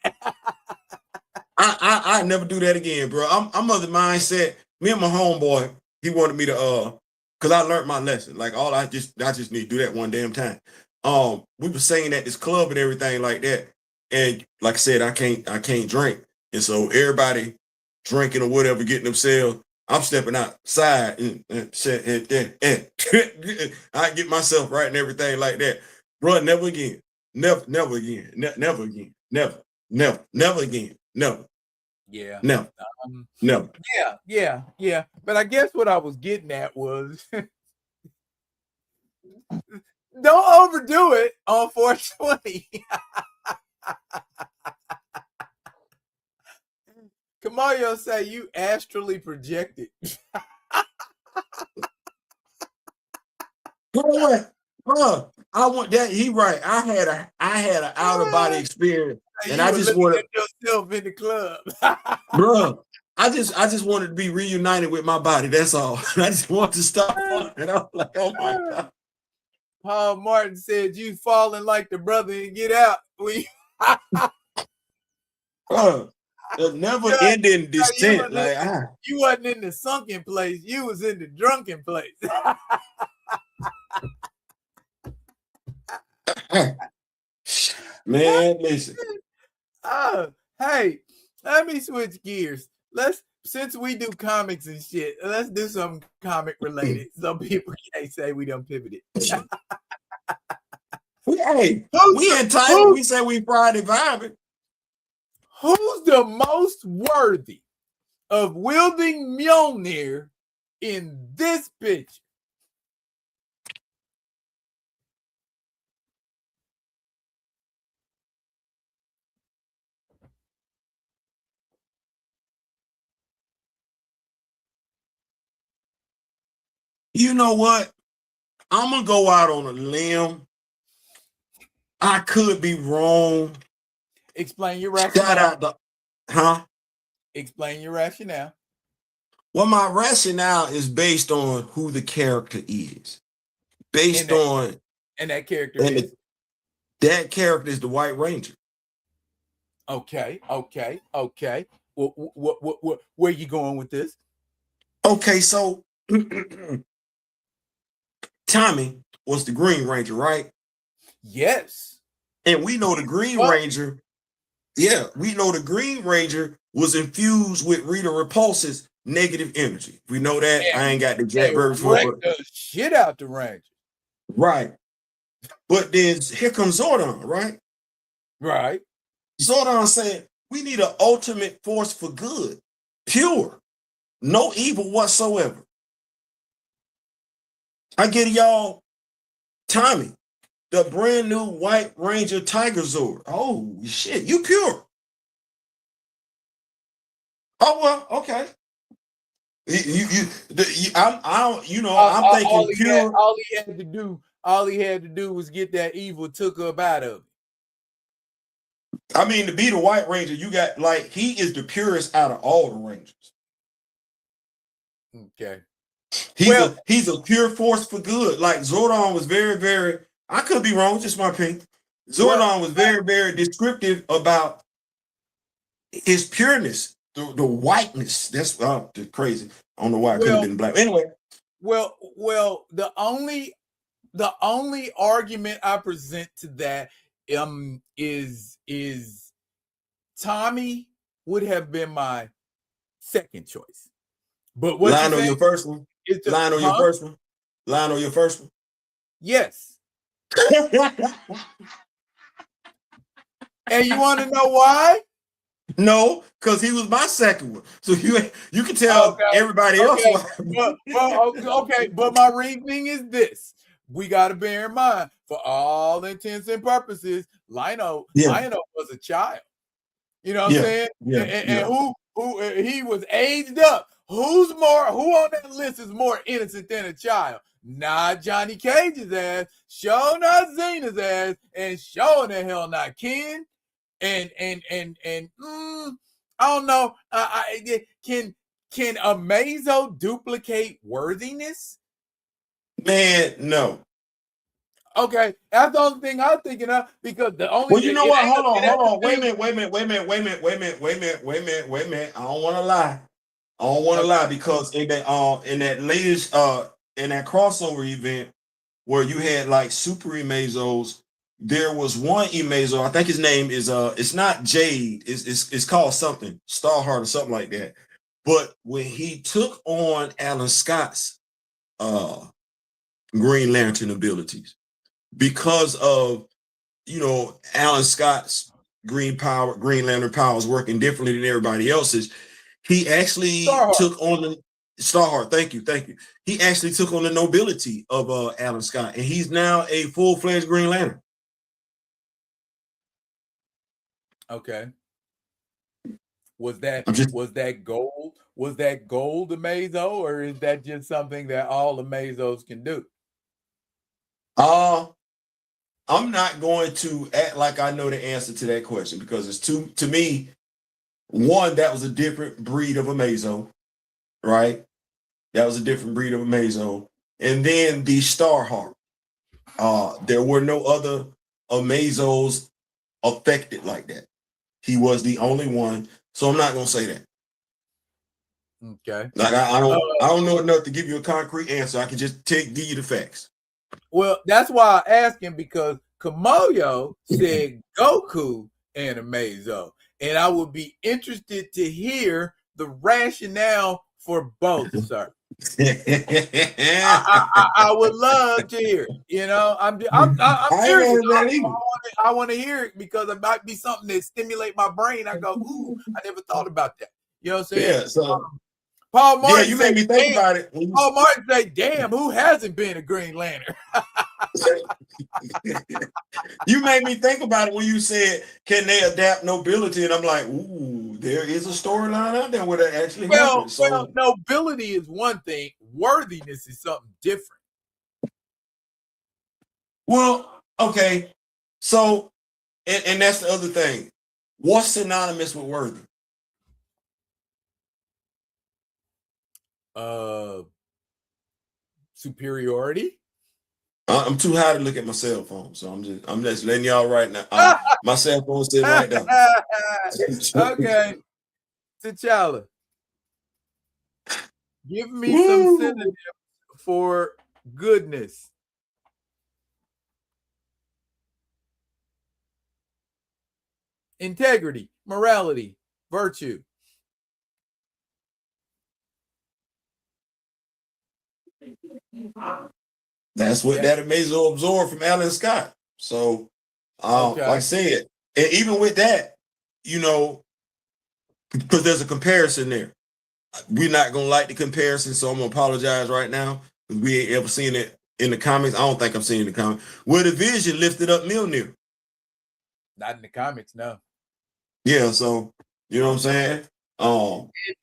I never do that again, bro. I'm of the mindset. Me and my homeboy, he wanted me to because I learned my lesson. Like I just need to do that one damn time. We were singing at this club and everything like that. And like I said, I can't drink. And so everybody drinking or whatever, getting themselves, I'm stepping outside and I get myself right and everything like that. Bro, never again. Never again. Never again. Never again. Never. Yeah. Never. Never. Yeah. But I guess what I was getting at was don't overdo it on 420. Kamayo say you astrally projected. Bro, I want that. He right. I had an out of body experience, and I just wanted yourself in the club, bro. I just wanted to be reunited with my body. That's all. I just want to stop. And I'm like, oh my God. Paul Martin said you falling like the brother and get out. The never ending descent. You wasn't in the sunken place. You was in the drunken place. Man, listen. Hey, let me switch gears. Since we do comics and shit, let's do something comic related. So people can't say we done pivoted. We entitled. We say we Friday vibing. Who's the most worthy of wielding Mjolnir in this picture? You know what? I'm gonna go out on a limb. I could be wrong. Explain your rationale. Explain your rationale. Well, my rationale is based on who the character is. And that character is? That character is the White Ranger. Okay. Where you going with this? Okay, so Tommy was the Green Ranger, right? Yes. And we know the Green Ranger. Yeah, we know the Green Ranger was infused with Rita Repulsa's negative energy. We know that. Yeah. I ain't got the exact verse for it. The shit out the Ranger. Right. But then here comes Zordon, right? Right. Zordon said, we need an ultimate force for good. Pure. No evil whatsoever. I get y'all, Tommy, the brand new White Ranger Tiger Zord. Oh shit, you pure. Oh well, okay. I'm thinking pure. All he had to do was get that evil took up out of it. I mean, to be the White Ranger, you got he is the purest out of all the Rangers. Okay. He's a pure force for good. Like Zordon was very, very, I could be wrong, just my opinion. Zordon was very, very descriptive about his pureness, the whiteness. That's crazy. I don't know why I could have been black. Anyway. Well, the only argument I present to that is Tommy would have been my second choice. But what line on your first one? Line on your first one? Line on your first one? Yes. And you want to know why? No, because he was my second one. So you can tell everybody else why. But my reasoning is this. We got to bear in mind, for all intents and purposes, Lionel was a child. You know what I'm saying? And who he was aged up. Who on that list is more innocent than a child? Not Johnny Cage's ass, sure not Zena's ass, and sure the hell not Ken. And I don't know. Can Amazo duplicate worthiness? Man, no. Okay, that's the only thing I'm thinking of, because the only. Well, you know what? Hold on. Wait a minute. I don't want to lie. Because in that latest in that crossover event where you had like super Amazos, there was one Amazo. I think his name is it's not Jade. It's called something Starheart or something like that. But when he took on Alan Scott's Green Lantern abilities, because of Alan Scott's Green Lantern powers working differently than everybody else's, he actually took on the Starheart. Thank you. He actually took on the nobility of Alan Scott, and he's now a full-fledged Green Lantern. Okay. Was that gold? Was that gold Amazo, or is that just something that all Amazos can do? I'm not going to act like I know the answer to that question, because it's to me, one, that was a different breed of Amazo, right? That was a different breed of Amazo. And then the Starheart. There were no other Amazos affected like that. He was the only one, so I'm not gonna say that. Okay. Like I don't know enough to give you a concrete answer. I can just give you the facts. Well, that's why I asked him, because Kamoyo said Goku and Amazo, and I would be interested to hear the rationale for both, sir. I would love to hear it. I'm serious. I want to hear it, because it might be something that stimulate my brain. I go, ooh, I never thought about that. You know what I'm saying? Yeah. So Paul Martin, you made me think about it. Paul Martin say, "Damn, who hasn't been a Green Lantern?" You made me think about it when you said, "Can they adapt nobility?" And I'm like, "Ooh, there is a storyline out there where that actually happens." Well, nobility is one thing. Worthiness is something different. Well, okay. So, and that's the other thing. What's synonymous with worthy? Superiority. I'm too high to look at my cell phone, so I'm just letting y'all right now. My cell phone's sitting right there. Okay, T'Challa, give me some synonyms for goodness. Integrity, morality, virtue. That's what that Amazo absorbed from Alan Scott. So, like I said, and even with that, because there's a comparison there. We're not gonna like the comparison, so I'm gonna apologize right now, because we ain't ever seen it in the comics. I don't think I'm seeing the comics where the Vision lifted up Mjolnir. Not in the comics, no. Yeah, so you know what I'm saying.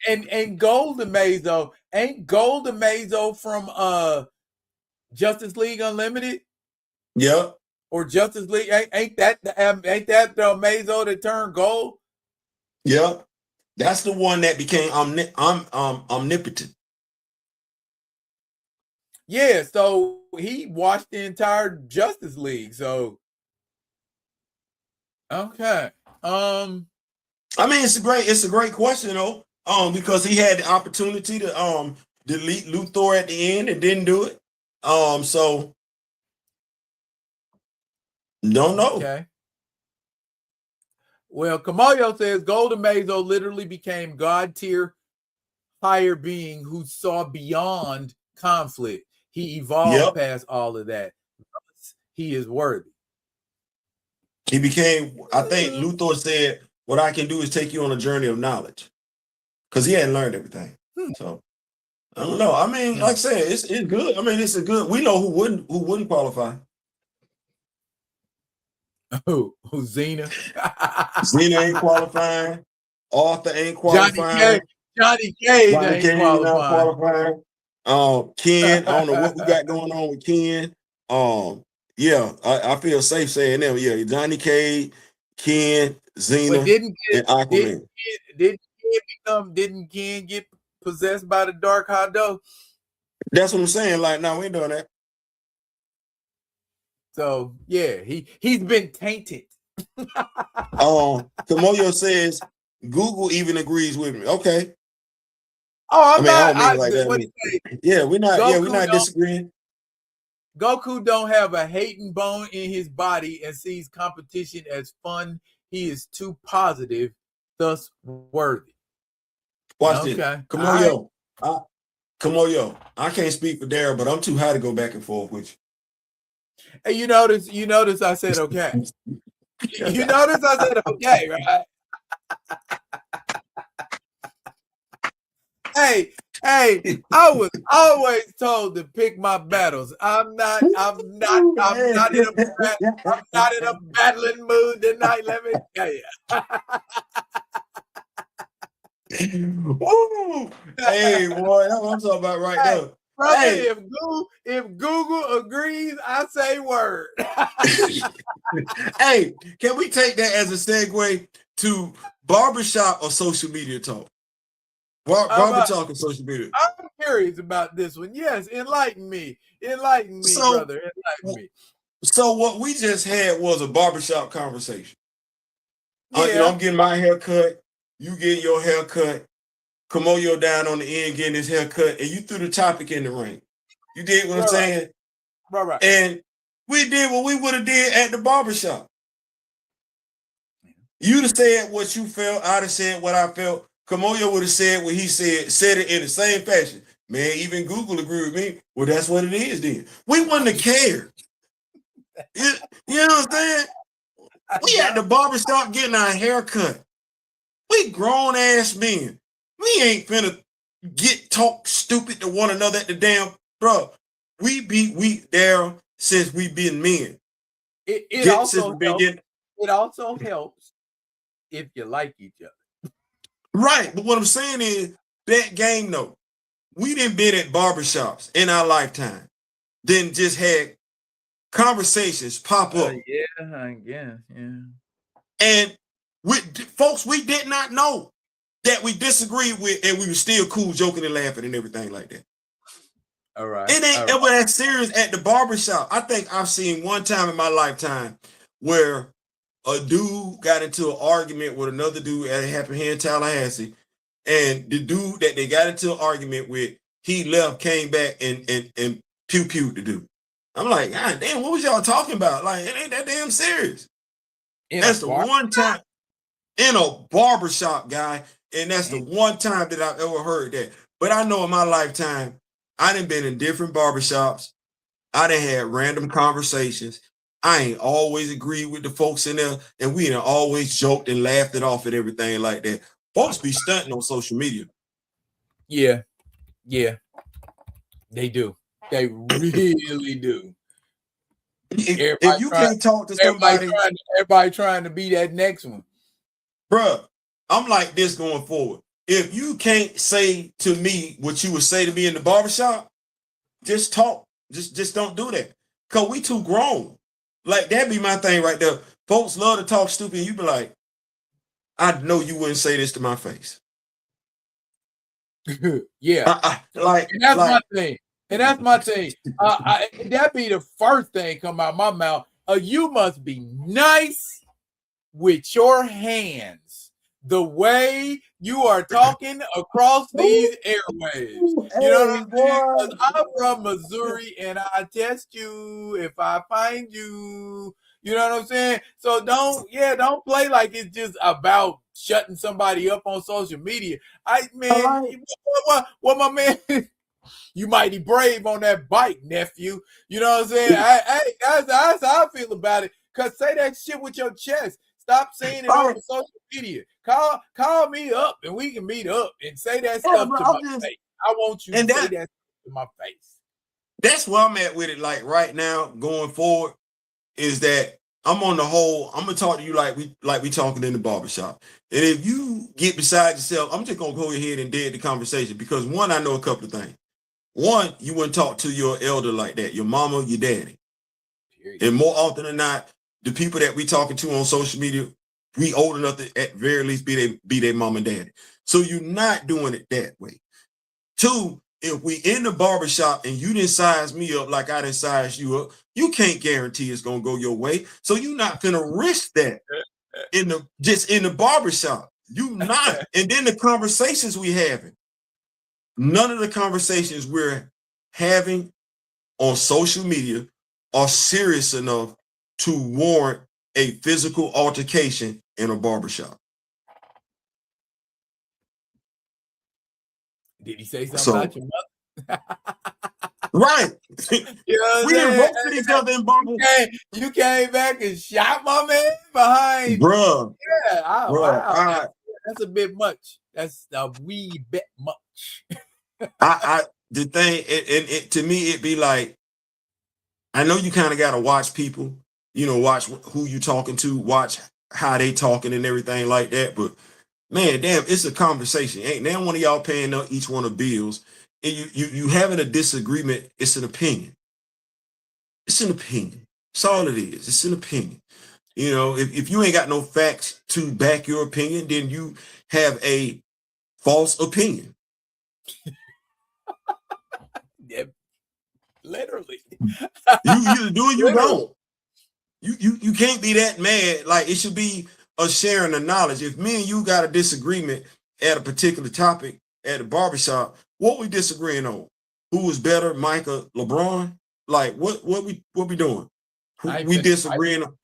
And Gold Amazo, ain't Gold Amazo from Justice League Unlimited? Yep. Or Justice League? Ain't that the Amazo that turned gold? Yep. That's the one that became omnipotent. Yeah, so he watched the entire Justice League. So okay. I mean, it's a great question though. Because he had the opportunity to delete Luthor at the end and didn't do it. So don't know. Okay. Well, Kamayo says Gold Amazo literally became God tier higher being who saw beyond conflict. He evolved past all of that. He is worthy. He became, I think Luthor said, what I can do is take you on a journey of knowledge. Because he hadn't learned everything. So I don't know. I mean, like I said, it's good. I mean, it's a good, we know who wouldn't qualify. Who Zena? Zena ain't qualifying. Arthur ain't Johnny qualifying. Johnny Cage Johnny ain't Cage not qualifying. qualifying. Ken, I don't know what we got going on with Ken. Yeah, I feel safe saying them. Yeah, Johnny Cage, Ken, Zena, But and Aquaman. didn't Ken get possessed by the Dark Hondo? That's what I'm saying. Like, no, we ain't doing that. So yeah, he's been tainted. Kamoyo says Google even agrees with me. Okay. Oh, I'm I not. don't mean it like that. Yeah, we're not disagreeing. Goku don't have a hating bone in his body and sees competition as fun. He is too positive, thus worthy. Watch this. Kamoyo. Right. Kamoyo. I can't speak for Daryl, but I'm too high to go back and forth with you. Hey, you notice I said okay. You notice I said okay, right? Hey, I was always told to pick my battles. I'm not in a battling mood tonight. Let me tell you. Hey, boy, that's what I'm talking about right now. Brother, hey. If Google agrees, I say word. Hey, can we take that as a segue to barbershop or social media talk? Barber talk and social media. I'm curious about this one. Yes, enlighten me, brother. Enlighten me. So what we just had was a barbershop conversation. Yeah. I'm getting my hair cut. You get your hair cut. Kamoyo down on the end getting his hair cut, and you threw the topic in the ring. You did what I'm saying? Right. And we did what we would have did at the barbershop. You'd have said what you felt. I'd have said what I felt. Kamoyo would have said what he said it in the same fashion. Man, even Google agreed with me. Well, that's what it is then. We wouldn't have cared. You know what I'm saying? We at the barbershop getting our hair cut. We grown ass men. We ain't finna talk stupid to one another at the damn, bro. We there since we been men. It also helps if you like each other. Right, but what I'm saying is that game though, we didn't been at barbershops in our lifetime, then just had conversations pop up. Yeah, I guess, yeah. And folks we did not know that we disagreed with, and we were still cool, joking and laughing and everything like that. All right. It ain't ever that serious at the barbershop. I think I've seen one time in my lifetime where a dude got into an argument with another dude at happened here in Tallahassee, and the dude that they got into an argument with, he left, came back, and pew-pewed the dude. I'm like, God damn, what was y'all talking about? Like, it ain't that damn serious. That's the one time in a barbershop, guy, and that's the one time that I've ever heard that. But I know in my lifetime, I done been in different barbershops. I done had random conversations. I ain't always agreed with the folks in there, and we ain't always joked and laughed it off and everything like that. Folks be stunting on social media. Yeah. They do. They really do. If you can't talk to somebody, everybody trying to be that next one. Bruh, I'm like this going forward. If you can't say to me what you would say to me in the barbershop, just talk. Just don't do that. Because we too grown. Like, that'd be my thing right there. Folks love to talk stupid, and you be like, I know you wouldn't say this to my face. Yeah. My thing. And that's my thing. That'd be the first thing come out my mouth. You must be nice with your hands. The way you are talking across these airwaves. You know what I'm saying? I'm from Missouri and I test you if I find you. You know what I'm saying? So don't play like it's just about shutting somebody up on social media. What my man, you mighty brave on that bike, nephew. You know what I'm saying? That's how I feel about it. Cause say that shit with your chest. Stop saying it on social media. Call me up and we can meet up and say that stuff to my face. I want you to say that to my face. That's where I'm at with it. Like right now, going forward, is that I'm on the whole. I'm gonna talk to you like we talking in the barbershop. And if you get beside yourself, I'm just gonna go ahead and dead the conversation because one, I know a couple of things. One, you wouldn't talk to your elder like that, your mama, your daddy. Period. And more often than not, the people that we talking to on social media, we old enough to at very least be their mom and daddy. So you're not doing it that way. Two, if we in the barbershop and you didn't size me up like I didn't size you up, you can't guarantee it's gonna go your way. So you're not gonna risk that in the barbershop. You not. And then the conversations we having. None of the conversations we're having on social media are serious enough to warrant a physical altercation in a barbershop. Did he say something about your mother? Right. You know we didn't roast each other in barber. You came back and shot my man behind. Bruh. Yeah. Wow. That's a bit much. That's a wee bit much. The thing, it to me, it'd be like, I know you kind of got to watch people, watch who you talking to, watch how they talking and everything like that. But man, damn, it's a conversation. Ain't now one of y'all paying up each one of bills, and you having a disagreement. It's an opinion. It's an opinion. That's all it is. It's an opinion. If you ain't got no facts to back your opinion, then you have a false opinion. Yeah, literally. You either do or you don't. You can't be that mad. Like, it should be a sharing of knowledge. If me and you got a disagreement at a particular topic at the barbershop, what we disagreeing on? Who was better, Mike or LeBron? Like, what we doing? We disagreeing on?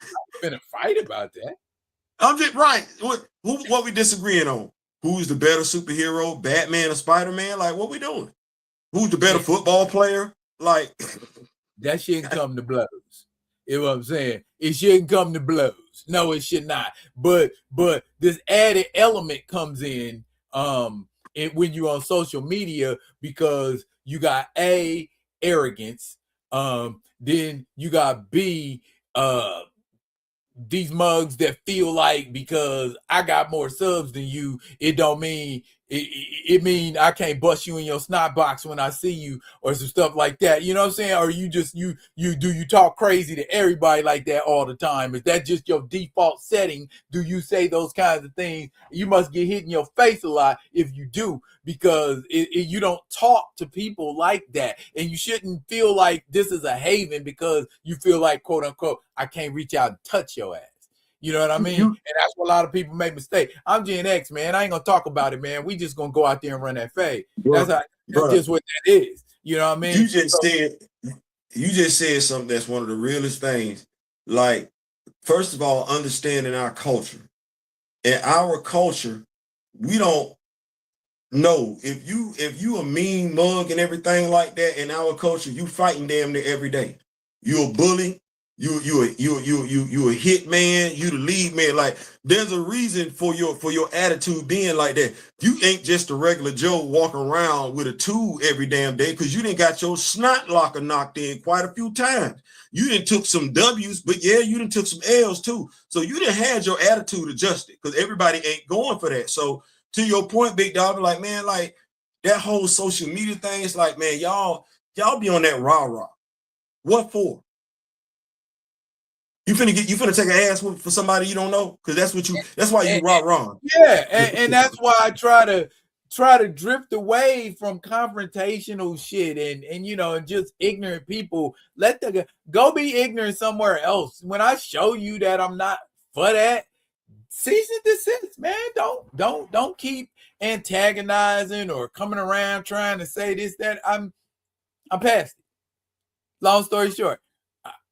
Been a fight about that. I'm just right. What we disagreeing on? Who's the better superhero, Batman or Spider-Man? Like, what we doing? Who's the better football player? Like, that shouldn't come to blows. You know what I'm saying? It shouldn't come to blows. No, it should not. But this added element comes in when you're on social media, because you got A, arrogance, then you got B, these mugs that feel like because I got more subs than you, it don't mean it mean I can't bust you in your snot box when I see you, or some stuff like that. You know what I'm saying? Or you just you talk crazy to everybody like that all the time? Is that just your default setting? Do you say those kinds of things? You must get hit in your face a lot if you do, because you don't talk to people like that. And you shouldn't feel like this is a haven because you feel like, quote unquote, I can't reach out and touch your ass. You know what I mean? And that's what a lot of people make mistake. I'm Gen X, man. I ain't gonna talk about it, man. We just gonna go out there and run that fade. That's just what that is. You know what I mean? You just said something that's one of the realest things. Like, first of all, understanding our culture. In our culture, we don't know if you a mean mug and everything like that. In our culture, you fighting damn near every day. You a bully. You a hit man, you the lead man. Like, there's a reason for your attitude being like that. You ain't just a regular Joe walking around with a tool every damn day, because you done got your snot locker knocked in quite a few times. You done took some W's, but yeah, you done took some L's too. So you done had your attitude adjusted, because everybody ain't going for that. So to your point, big dog, like, man, like that whole social media thing, it's like, man, y'all be on that rah-rah. What for? You finna take an ass for somebody you don't know, because that's why you rah-rah. Yeah, and that's why I try to drift away from confrontational shit and and just ignorant people. Go be ignorant somewhere else. When I show you that I'm not for that, cease and desist, man. Don't keep antagonizing or coming around trying to say this, that. I'm past it. Long story short,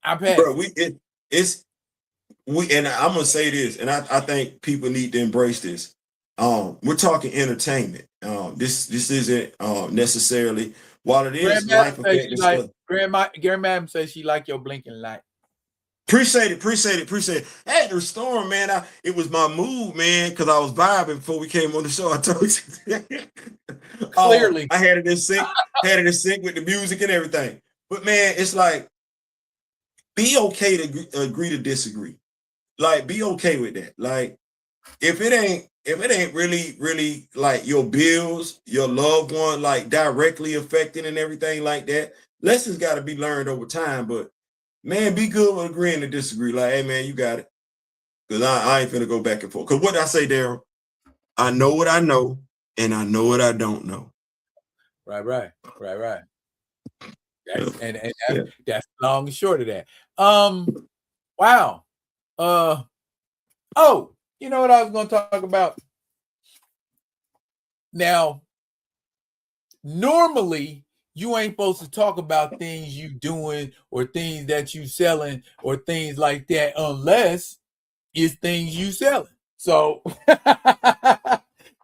I'm past it. And I'm gonna say this, and I think people need to embrace this. We're talking entertainment. This isn't necessarily, while it is life affecting stuff. Grandma says she like your blinking light. Appreciate it. I had to restore, man. It was my mood, man, because I was vibing before we came on the show. I told you. Clearly, I had it in sync with the music and everything. But man, it's like, be okay to agree to disagree. Like, be okay with that. Like, if it ain't really like your bills, your loved one, like directly affecting and everything like that, lessons got to be learned over time. But man, be good with agreeing to disagree. Like, hey man, you got it. Because I ain't finna go back and forth. Because what I say, Daryl, I know what I know, and I know what I don't know. Right. Yeah. And that's long and short of that. Wow. Oh, you know what I was going to talk about? Now, normally you ain't supposed to talk about things you doing or things that you selling or things like that unless it's things you selling. So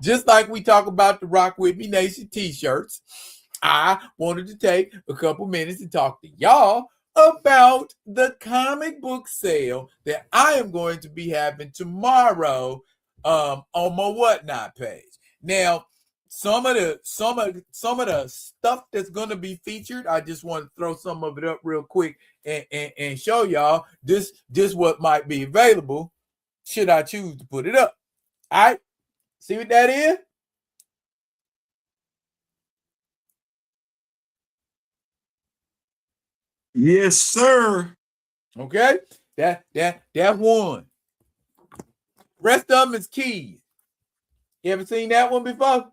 just like we talk about the Rock With Me Nation t-shirts, I wanted to take a couple minutes to talk to y'all about the comic book sale that I am going to be having tomorrow on my Whatnot page. Now, some of the stuff that's going to be featured, I just want to throw some of it up real quick and show y'all this what might be available should I choose to put it up. All right, see what that is? Yes, sir. Okay, that one. Rest of them is keys. You ever seen that one before?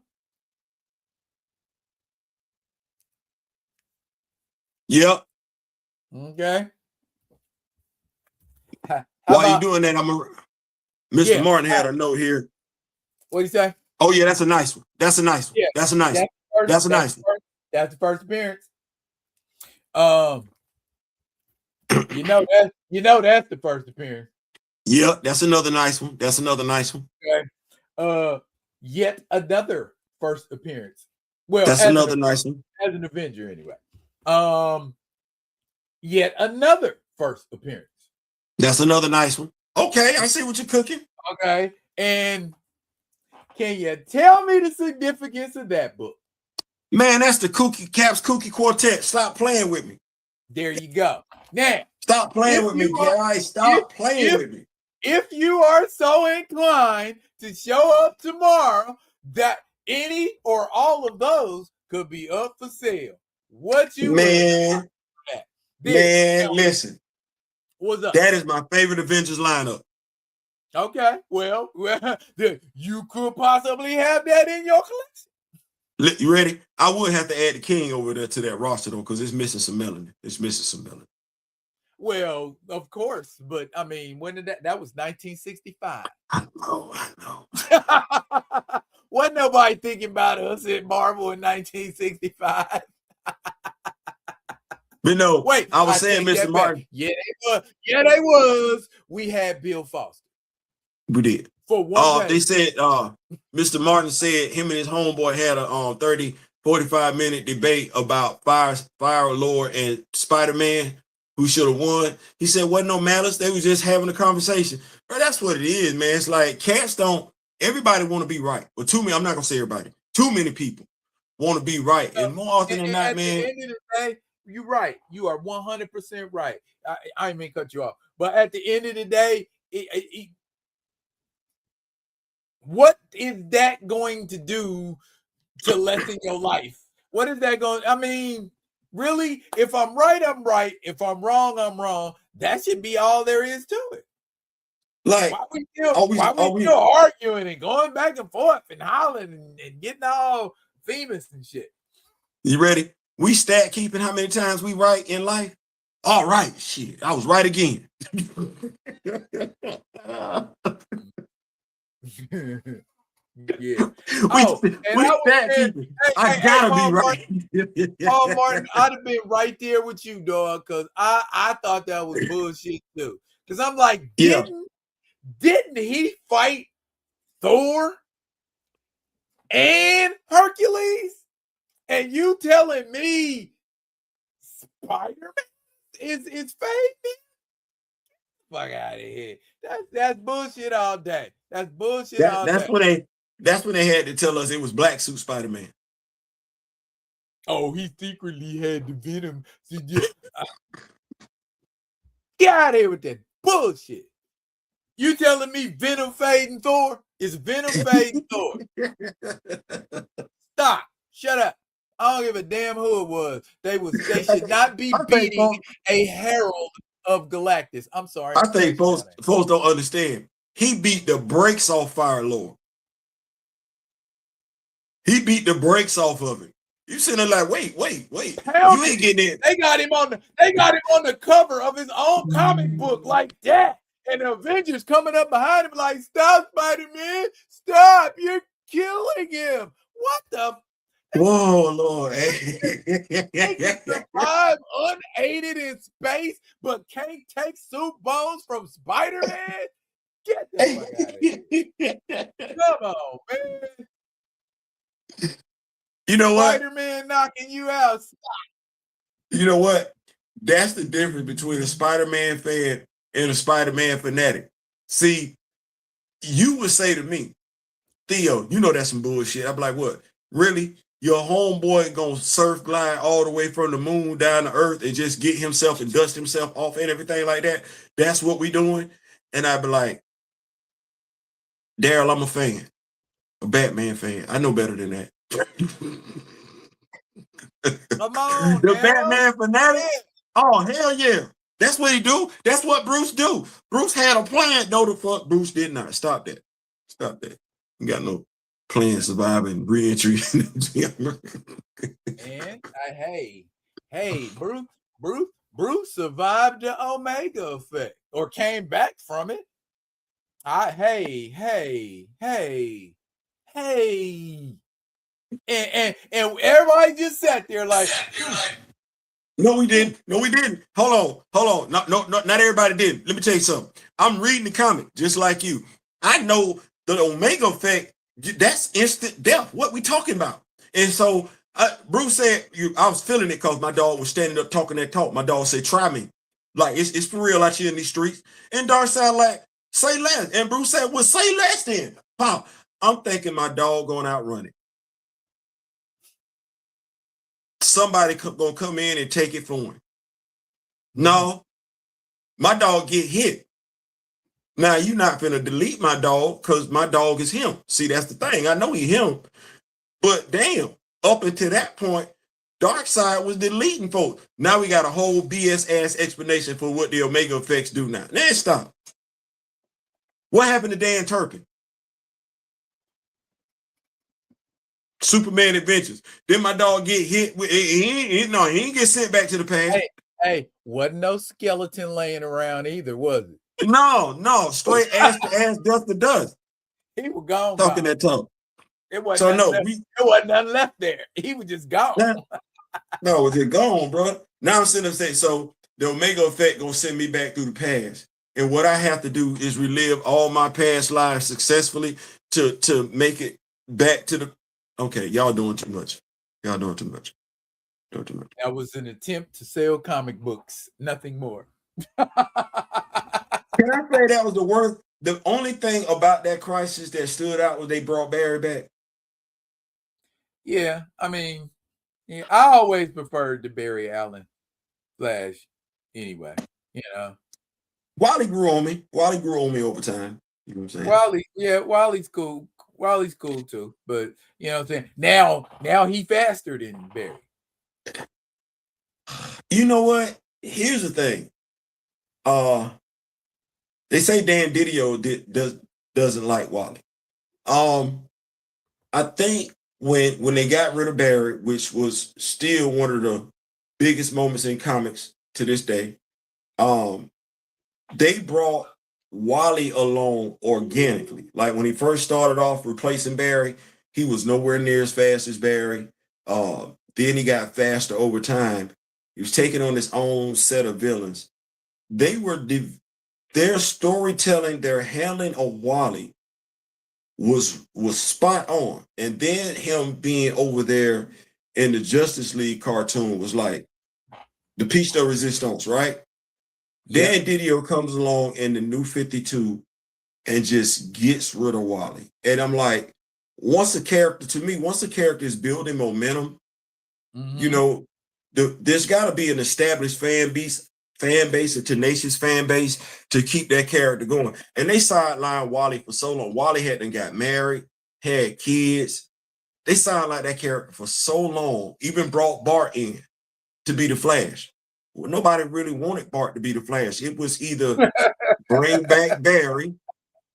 Yep. Okay. While you doing that, Mr. Martin had a note here. What do you say? Oh yeah, that's a nice one. That's a nice one. Yeah, that's a nice one. That's a nice one. That's the first appearance. You know that's the first appearance. Yeah, that's another nice one. That's another nice one. Okay. Yet another first appearance. Well, that's another nice one. As an Avenger, anyway. Yet another first appearance. That's another nice one. Okay, I see what you're cooking. Okay, and can you tell me the significance of that book? Man, that's the Caps Kooky Quartet. Stop playing with me. There you go. Now, stop playing with me, guys. Stop playing with me. If you are so inclined to show up tomorrow, that any or all of those could be up for sale. What you man, listen. What's up? That is my favorite Avengers lineup. Okay, well, you could possibly have that in your collection. You ready? I would have to add the King over there to that roster though, because it's missing some melanin. Well, of course, but I mean, when did that was 1965. I know. Wasn't nobody thinking about us at Marvel in 1965. But no, wait, I was saying, Mr. Martin. Yeah, they was. We had Bill Foster. We did. For one they said Mr. Martin said him and his homeboy had a 30-45 minute debate about Fire Lord and Spider-Man, who should have won. He said wasn't no malice. They was just having a conversation. Bro, that's what it is, man. It's like cats don't. Everybody want to be right. But too many. I'm not gonna say everybody. Too many people want to be right, and more often than not, man. At the end of the day, you're right. You are 100% right. I didn't mean to cut you off, but at the end of the day, what is that going to do to lessen your life? What is that going? I mean, really, if I'm right, I'm right. If I'm wrong, I'm wrong. That should be all there is to it. Like, why we still arguing and going back and forth and hollering and getting all famous and shit? You ready? We stat keeping how many times we right in life? All right, shit, I was right again. Yeah. I gotta be right. Paul Martin, I'd have been right there with you, dog, because I thought that was bullshit too. Because I'm like, didn't he fight Thor and Hercules? And you telling me Spider-Man is fake? Fuck out of here. That's bullshit all day. That's bullshit all day. That's when they had to tell us it was Black Suit Spider-Man. Oh, he secretly had the venom. Get out of here with that bullshit. You telling me Venom fading Thor? Is Venom fading Thor? Stop. Shut up. I don't give a damn who it was. They should not be beating a herald of Galactus. I'm sorry. I think folks don't understand. He beat the brakes off Fire Lord. He beat the brakes off of it. You sitting there like, wait. Hell, you ain't getting it. They got him on the cover of his own comic book like that. And the Avengers coming up behind him like, stop, Spider-Man. Stop. You're killing him. What the? Whoa, Lord. They can survive unaided in space, but can't take soup bones from Spider-Man? Get the fuck out of here. Come on, man. You know what? Spider-Man knocking you out. Stop. You know what? That's the difference between a Spider-Man fan and a Spider-Man fanatic. See, you would say to me, Theo, you know that's some bullshit. I'm like, what? Really? Your homeboy gonna surf glide all the way from the moon down to earth and just get himself and dust himself off and everything like that? That's what we doing? And I'd be like, Daryl, I'm a fan. A Batman fan. I know better than that. Come on, the Daryl. Batman fanatic? Oh, hell yeah. That's what he do. That's what Bruce do. Bruce had a plan. No, the fuck Bruce did not. Stop that. You got no plan, surviving, re-entry. And hey, Bruce survived the Omega effect or came back from it. Hey. And everybody just sat there like, No, we didn't. Hold on. No, not everybody did. Let me tell you something. I'm reading the comic just like you. I know the Omega effect, that's instant death. What we talking about? And so Bruce said, I was feeling it because my dog was standing up talking that talk. My dog said, try me. Like, it's for real out here in these streets. And Darkseid like, say less. And Bruce said, well, say less then. Pop, I'm thinking my dog going out running. Somebody gonna come in and take it for him. No, my dog get hit. Now you're not gonna delete my dog because my dog is him. See, that's the thing. I know he him, but damn, up until that point, Darkseid was deleting folks. Now we got a whole BS ass explanation for what the Omega effects do now. Now stop. What happened to Dan Turpin? Superman Adventures. Then my dog get hit with he ain't get sent back to the past. Hey, wasn't no skeleton laying around either, was it? No, straight ass to ass, dust to dust. He was gone. Talking that talk. It wasn't nothing left there. He was just gone. No, was it gone, bro? Now I'm sitting there saying, so the Omega effect gonna send me back through the past. And what I have to do is relive all my past lives successfully to make it back to the. Okay, y'all doing too much. That was an attempt to sell comic books, nothing more. Can I say that was the worst? The only thing about that crisis that stood out was they brought Barry back. Yeah, I mean, yeah, I always preferred the Barry Allen Flash anyway, you know. Wally grew on me over time. You know what I'm saying? Wally's cool. Wally's cool too, but you know what I'm saying? Now he faster than Barry. You know what? Here's the thing. They say Dan Didio doesn't like Wally. I think when they got rid of Barry, which was still one of the biggest moments in comics to this day, they brought Wally along organically. Like when he first started off replacing Barry, he was nowhere near as fast as Barry. Then he got faster over time. He was taking on his own set of villains. Their storytelling, their handling of Wally was spot on. And then him being over there in the Justice League cartoon was like the piece de resistance, right? Yeah. Dan Didio comes along in the New 52 and just gets rid of Wally. And I'm like, once a character is building momentum, you know, there's got to be an established fan base fan base, a tenacious fan base to keep that character going. And they sidelined Wally for so long. Wally hadn't got married, had kids. They sidelined that character for so long, even brought Bart in to be the Flash. Well, nobody really wanted Bart to be the Flash. It was either bring back Barry,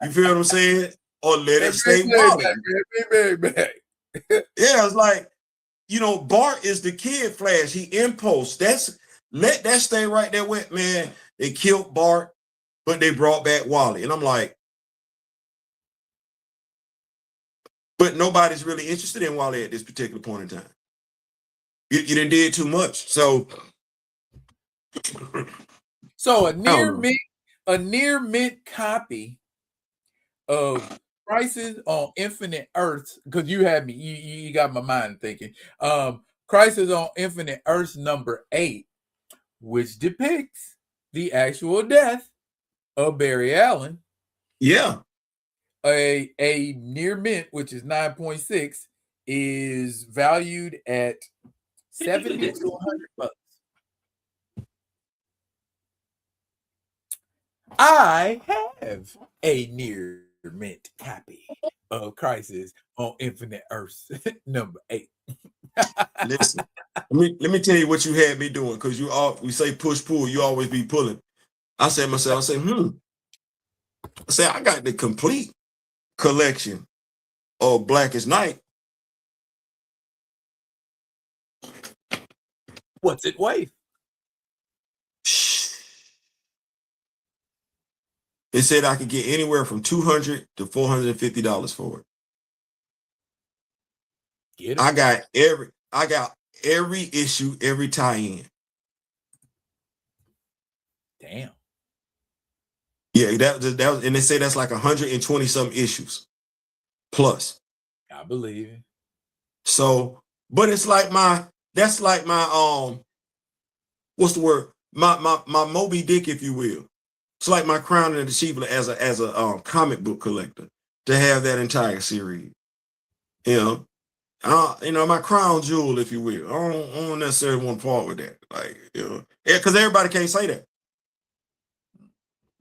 you feel what I'm saying? Or let it stay Wally. Yeah, it's like, you know, Bart is the kid Flash. He impulse. Let that stay right there with, man. They killed Bart, but they brought back Wally. And I'm like, but nobody's really interested in Wally at this particular point in time. You done did too much. So a near mint copy of Crisis on Infinite Earths, because you had me, you got my mind thinking. Crisis on Infinite Earths number 8, which depicts the actual death of Barry Allen. Yeah. A near mint, which is 9.6, is valued at $70 to $100. I have a near mint copy of Crisis on Infinite Earths number 8. Listen, let me tell you what you had me doing, because we say push pull, you always be pulling. I said myself, I got the complete collection of Blackest Night. What's it weigh? It said I could get anywhere from $200 to $450 for it. I got every issue, every tie-in. Damn. Yeah, that was, and they say that's like 120 some issues plus. I believe it. So, but it's like that's like my what's the word? My Moby Dick, if you will. It's like my crown and achievement as a comic book collector to have that entire series. You know, my crown jewel, if you will. I don't necessarily want to part with that, like, you know, because everybody can't say that.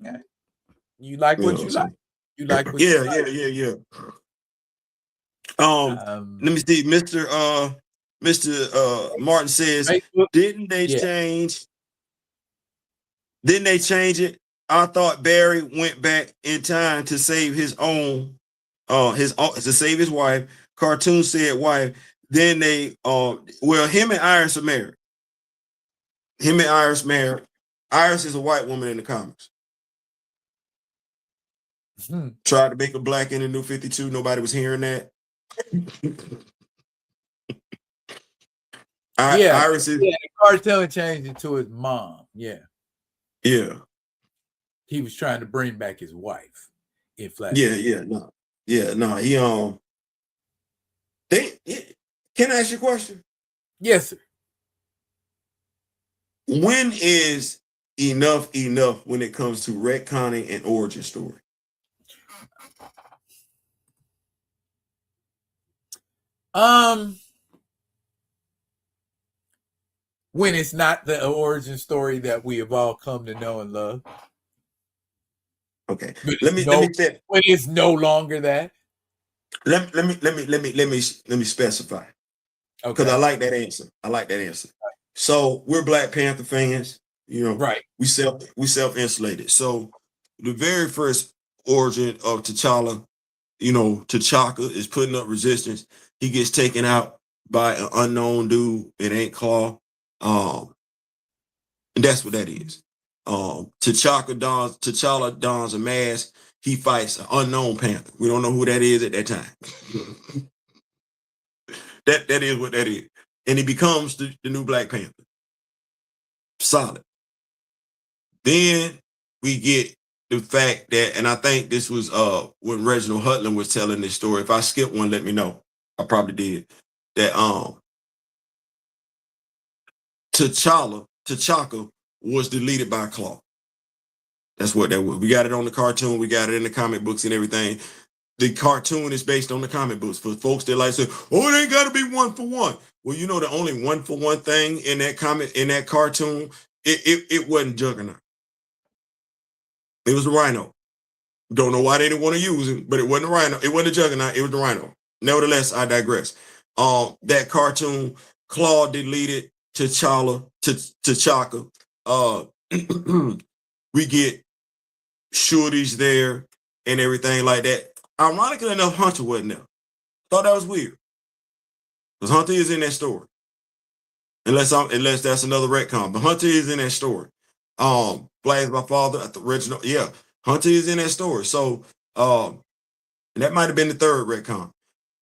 Yeah. You like what you like. You like what you like. Yeah. Let me see. Mr. Martin says, Facebook? Didn't they change it? I thought Barry went back in time to save his wife. Cartoon said wife. Then they him and Iris are married. Him and Iris married. Iris is a white woman in the comics. Tried to make a black in the New 52. Nobody was hearing that. Iris is. Yeah, the cartoon changed it to his mom. Yeah. Yeah. He was trying to bring back his wife in Flash. No. Can I ask you a question? Yes, sir. When is enough when it comes to retconning an origin story? When it's not the origin story that we have all come to know and love. Okay. Let me say, when it's no longer that. Let me specify. Because I like that answer. So we're Black Panther fans, you know. Right. We self-insulated. So the very first origin of T'Challa, you know, T'Chaka is putting up resistance. He gets taken out by an unknown dude. It ain't Claw. And that's what that is. T'Challa dons a mask. He fights an unknown Panther. We don't know who that is at that time. that is what that is. And he becomes the new Black Panther. Solid. Then we get the fact that, and I think this was when Reginald Hutland was telling this story. If I skip one, let me know. I probably did. That T'Chaka was deleted by Claw. That's what that was. We got it on the cartoon. We got it in the comic books and everything. The cartoon is based on the comic books. For folks that like say, oh, it ain't got to be one for one. Well, you know, the only one for one thing in that comic, in that cartoon It wasn't Juggernaut. It was the Rhino. Don't know why they didn't want to use him, but it wasn't the Rhino. It wasn't the Juggernaut. It was the Rhino. Nevertheless, I digress. That cartoon, Claw deleted T'Challa. We get Shorty's there and everything like that. Ironically enough, Hunter wasn't there. Thought that was weird. Because Hunter is in that story. Unless that's another retcon. But Hunter is in that story. Blaze my father at the original. Yeah. Hunter is in that story. So and that might have been the third retcon.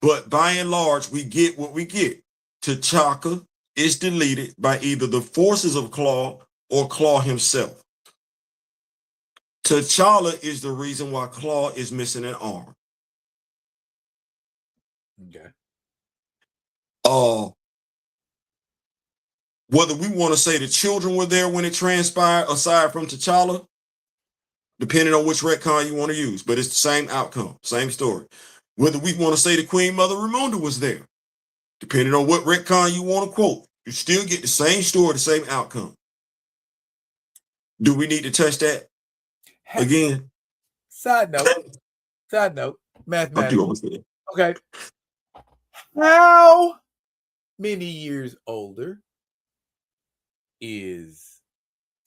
But by and large, we get what we get. T'Chaka is deleted by either the forces of Claw or Claw himself. T'Challa is the reason why Claw is missing an arm. Okay. Whether we want to say the children were there when it transpired, aside from T'Challa, depending on which retcon you want to use, but it's the same outcome, same story. Whether we want to say the Queen Mother Ramonda was there, depending on what retcon you want to quote, you still get the same story, the same outcome. Do we need to touch that again? Side note, mathematics. Okay. How many years older is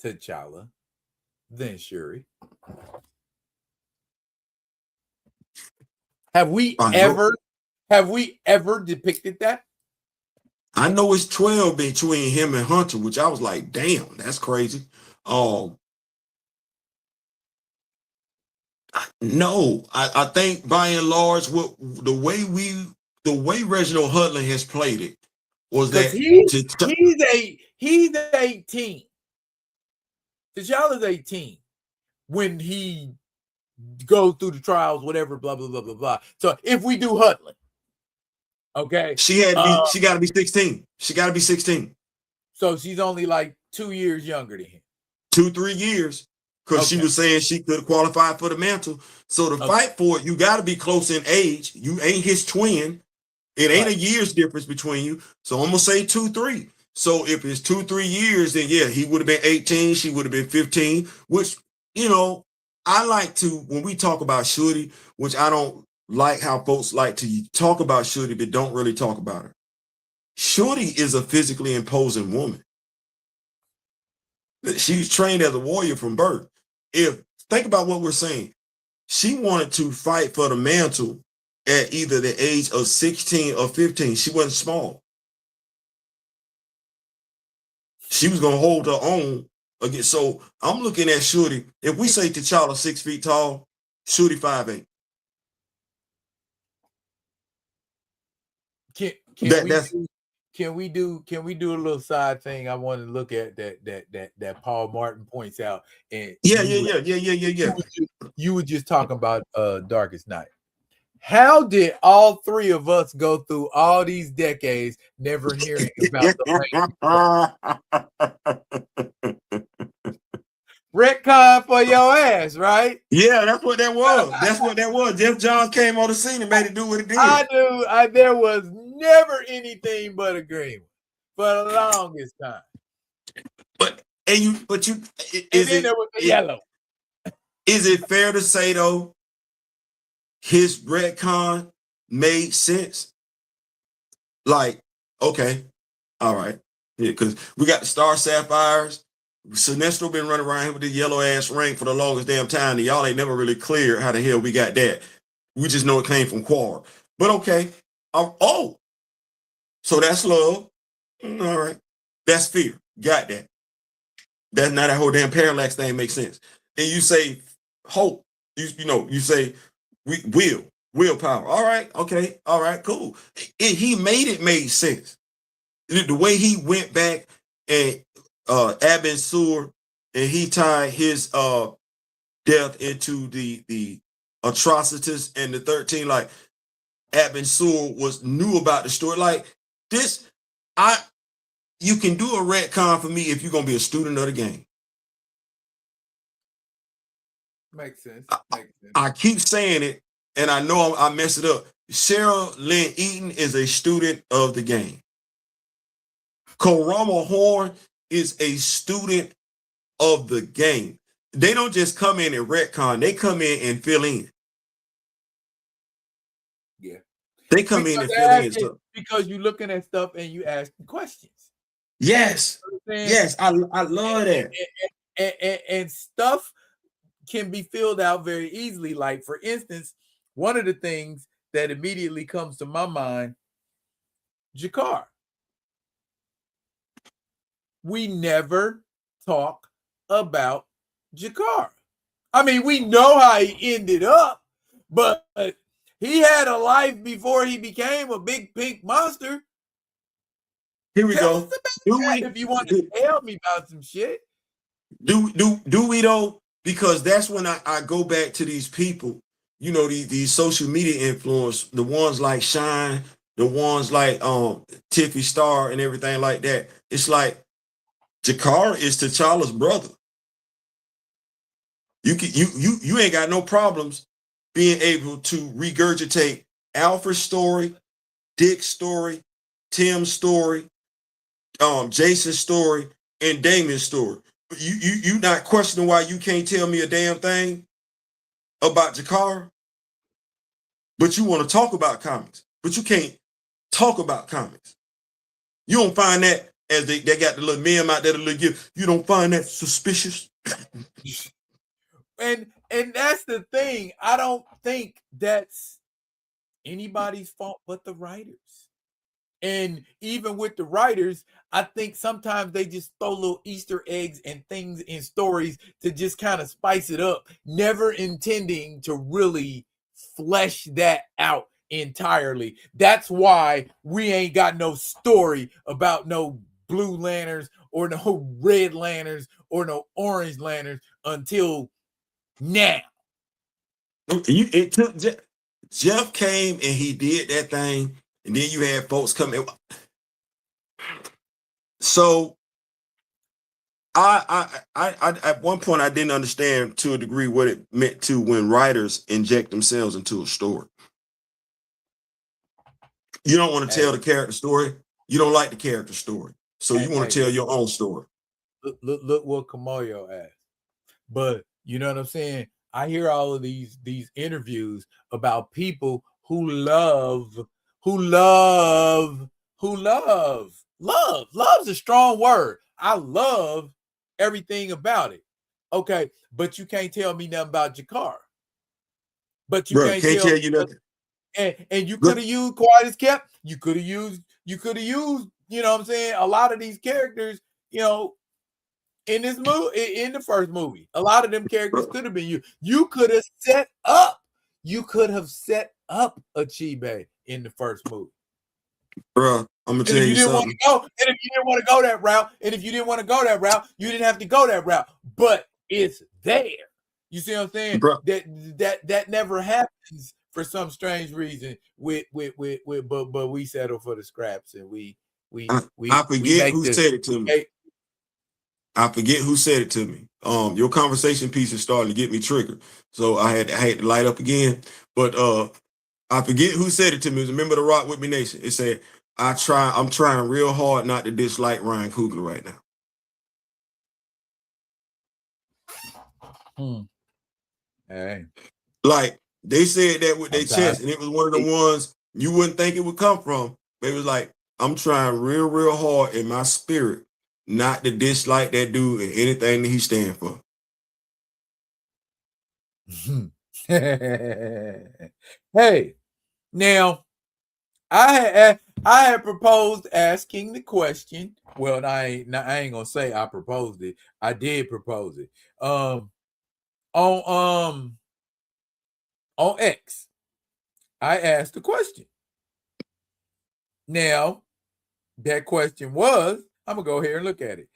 T'Challa than Shuri? Have we ever depicted that? I know it's 12 between him and Hunter, which I was like, damn, that's crazy. No, I think by and large, the way Reginald Hudlin has played it was that he's 18. T'Challa's 18 when he goes through the trials, whatever, blah blah blah blah blah. So if we do Hudlin, okay, she got to be 16. She got to be 16. So she's only like 2 years younger than him. 2-3 years. Because she was saying she could qualify for the mantle. So to fight for it, you got to be close in age. You ain't his twin. It ain't a year's difference between you. So I'm going to say 2-3. So if it's 2-3 years, then yeah, he would have been 18. She would have been 15, which, I like to, when we talk about Shorty, which I don't like how folks like to talk about Shorty, but don't really talk about her. Shorty is a physically imposing woman. She's trained as a warrior from birth. Think about what we're saying. She wanted to fight for the mantle at either the age of 16 or 15. She wasn't small. She was going to hold her own again. So I'm looking at Shorty. If we say T'Challa 6 feet tall, Shorty 5'8". Can we do a little side thing? I want to look at that Paul Martin points out. And yeah. You were just talking about Darkest Night. How did all three of us go through all these decades never hearing about the retcon for your ass, right? Yeah, that's what that was. Jeff Johns came on the scene and made it do what it did. I knew there was never anything but agreement for the longest time. There was the yellow. Is it fair to say though, his retcon made sense? Like, okay, all right, yeah, because we got the Star Sapphires. Sinestro been running around here with this yellow ass ring for the longest damn time, and y'all ain't never really clear how the hell we got that. We just know it came from Quar. But okay, so that's love. All right, that's fear. Got that. That's not that whole damn parallax thing makes sense. And you say hope. You say willpower. All right, okay, all right, cool. He made sense. The way he went back and Abin Sur, and he tied his death into the atrocities and the 13. Like Abin Sur knew about the story. Like this, you can do a retcon for me if you're gonna be a student of the game. Makes sense. I keep saying it, and I know I mess it up. Cheryl Lynn Eaton is a student of the game. Korama Horn is a student of the game. They don't just come in and retcon, they come in and fill in. Yeah. They come in and fill in stuff. Because you're looking at stuff and you ask questions. Yes. Yes, I love that. And stuff can be filled out very easily. Like, for instance, one of the things that immediately comes to my mind, Jakar. We never talk about Jakar. I mean, we know how he ended up, but he had a life before he became a big pink monster. Here we go. If you want to tell me about some shit. Do we though? Because that's when I go back to these people, you know, these social media influencers, the ones like Shine, the ones like Tiffy Star and everything like that. It's like Jakar is T'Challa's brother. You ain't got no problems being able to regurgitate Alfred's story, Dick's story, Tim's story, Jason's story, and Damon's story. You not questioning why you can't tell me a damn thing about Jakar, but you want to talk about comics, but you can't talk about comics. You don't find that, as they got the little meme out there, the little gift, you don't find that suspicious? And that's the thing. I don't think that's anybody's fault but the writers. And even with the writers, I think sometimes they just throw little Easter eggs and things in stories to just kind of spice it up, never intending to really flesh that out entirely. That's why we ain't got no story about no Blue Lanterns or no Red Lanterns or no Orange Lanterns until now. It took Jeff came and he did that thing, and then you had folks come in. So I at one point I didn't understand to a degree what it meant to when writers inject themselves into a story. You don't want to tell the character story. You don't like the character story, so you want to tell your own story. Look what Kamoyo asked. But you know what I'm saying? I hear all of these interviews about people who love's a strong word. I love everything about it. Okay, but you can't tell me nothing about Jakar. But you can't tell you nothing. And you could have used Quiet as Kept. You could have used, you know what I'm saying? A lot of these characters, you know, in this movie, in the first movie, a lot of them characters could have been you. You could have set up Achibe in the first movie. Bro, I'm gonna tell you something. And if you didn't want to go that route, you didn't have to go that route. But it's there. You see what I'm saying? Bro. That never happens for some strange reason. But we settle for the scraps, and I forget who said it to me. I forget who said it to me. Your conversation piece is starting to get me triggered, so I had to light up again. But I forget who said it to me. It was a member of the Rock With Me Nation. It said, I'm trying real hard not to dislike Ryan Coogler right now. Hey. Like, they said that with their chest, and it was one of the ones you wouldn't think it would come from. But it was like, I'm trying real hard in my spirit not to dislike that dude and anything that he stands for. Hey, now I had proposed asking the question. Well, I ain't gonna say I proposed it. I did propose it. On X, I asked the question. Now, that question was, I'm gonna go here and look at it.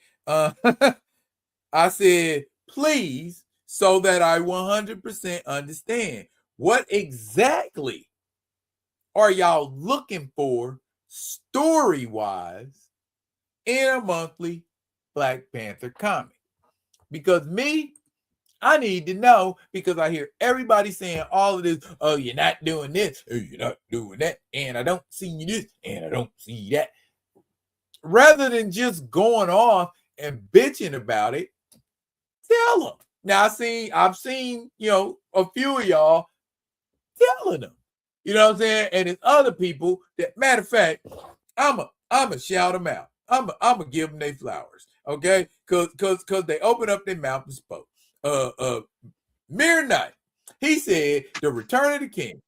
I said, please, so that I 100% understand, what exactly are y'all looking for story-wise in a monthly Black Panther comic? Because I need to know, because I hear everybody saying all of this. Oh, you're not doing this. Oh, you're not doing that. And I don't see this. And I don't see that. Rather than just going off and bitching about it, Tell them. Now I've seen, a few of y'all telling them. You know what I'm saying? And it's other people that, matter of fact, I'ma shout them out. I'ma give them their flowers. Okay? Cause they open up their mouth and spoke. Mirror Knight, he said, the return of the king,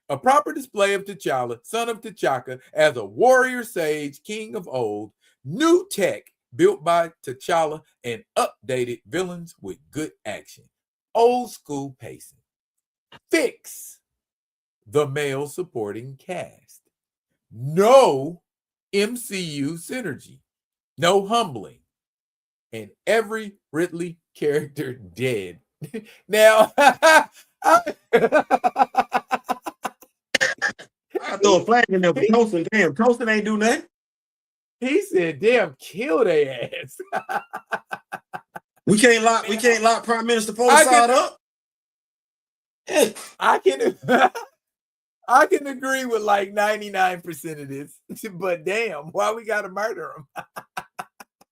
a proper display of T'Challa, son of T'Chaka, as a warrior sage, king of old, new tech built by T'Challa, and updated villains with good action. Old school pacing. Fix the male supporting cast. No MCU synergy. No humbling. And every Ridley character dead. Now, I throw a flag in there for Toastin. Damn, Toastin ain't do nothing. He said, "Damn, kill their ass." We can't lock Prime Minister Polisade up. I can agree with like 99% of this, but damn, why we gotta murder him?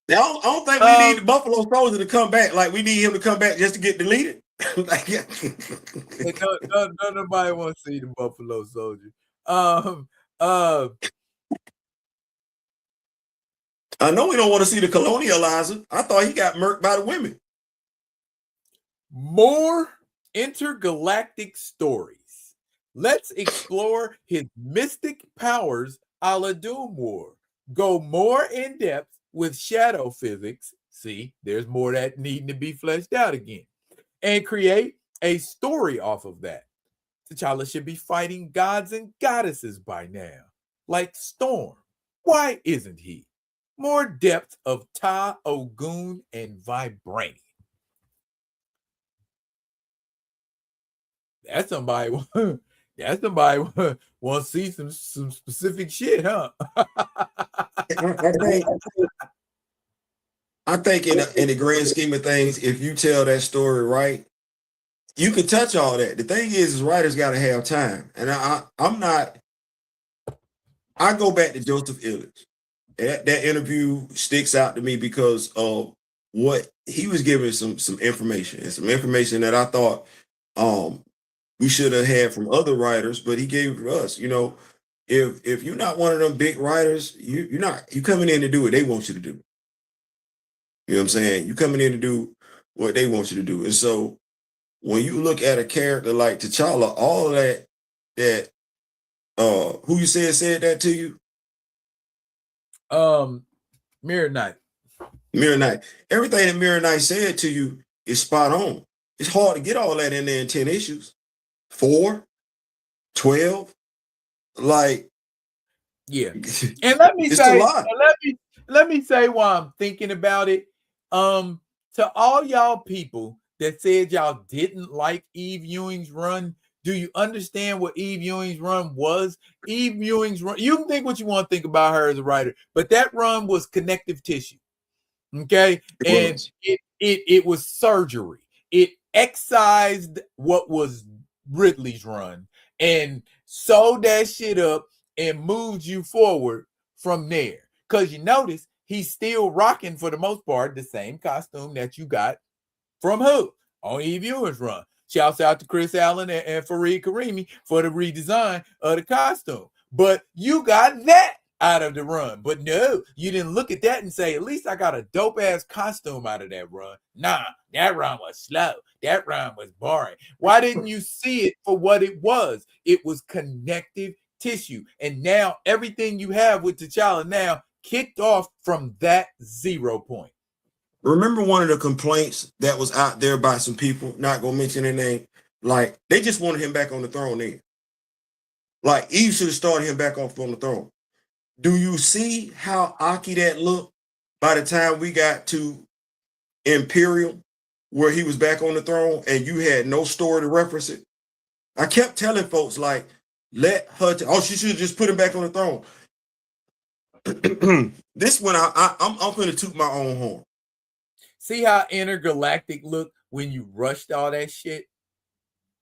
I don't think we need the Buffalo Soldier to come back. Like we need him to come back just to get deleted. Nobody wants to see the Buffalo Soldier. I know we don't want to see the colonializer. I thought he got murked by the women. More intergalactic stories. Let's explore his mystic powers a la Doom War. Go more in depth with shadow physics. See, there's more that needing to be fleshed out again. And create a story off of that. T'Challa should be fighting gods and goddesses by now. Like Storm. Why isn't he? More depth of Ta, Ogun, and Vibranium. That's somebody wants to see some specific shit, huh? I think in the grand scheme of things, if you tell that story right, you can touch all that. The thing is writers got to have time. And I go back to Joseph Illich. That interview sticks out to me because of what he was giving some information, and some information that I thought we should have had from other writers, but he gave it to us. If you're not one of them big writers, you coming in to do what they want you to do. You know what I'm saying? You coming in to do what they want you to do. And so when you look at a character like T'Challa, all of that who you said that to you? Mirror Knight. Mirror Knight. Everything that Mirror Knight said to you is spot on. It's hard to get all that in there in 10 issues. 4, 12, like, yeah. And let me say while I'm thinking about it, to all y'all people that said y'all didn't like Eve Ewing's run, do you understand what Eve Ewing's run was? Eve Ewing's run, you can think what you want to think about her as a writer, but that run was connective tissue. Okay. It was surgery. It excised what was Ridley's run and sewed that shit up and moved you forward from there. Because you notice he's still rocking, for the most part, the same costume that you got from who? On Eve Ewing's run. Shouts out to Chris Allen and Fareed Karimi for the redesign of the costume. But you got that out of the run. But no, you didn't look at that and say, at least I got a dope-ass costume out of that run. Nah, that run was slow. That run was boring. Why didn't you see it for what it was? It was connective tissue. And now everything you have with T'Challa now kicked off from that 0 point. Remember one of the complaints that was out there by some people, not gonna mention their name, like they just wanted him back on the throne then. Like Eve should have started him back off on the throne. Do you see how Aki that looked by the time we got to Imperial, where he was back on the throne and you had no story to reference it? I kept telling folks, like, let her, she should have just put him back on the throne. This one, I'm going to toot my own horn. See how intergalactic looked when you rushed all that shit?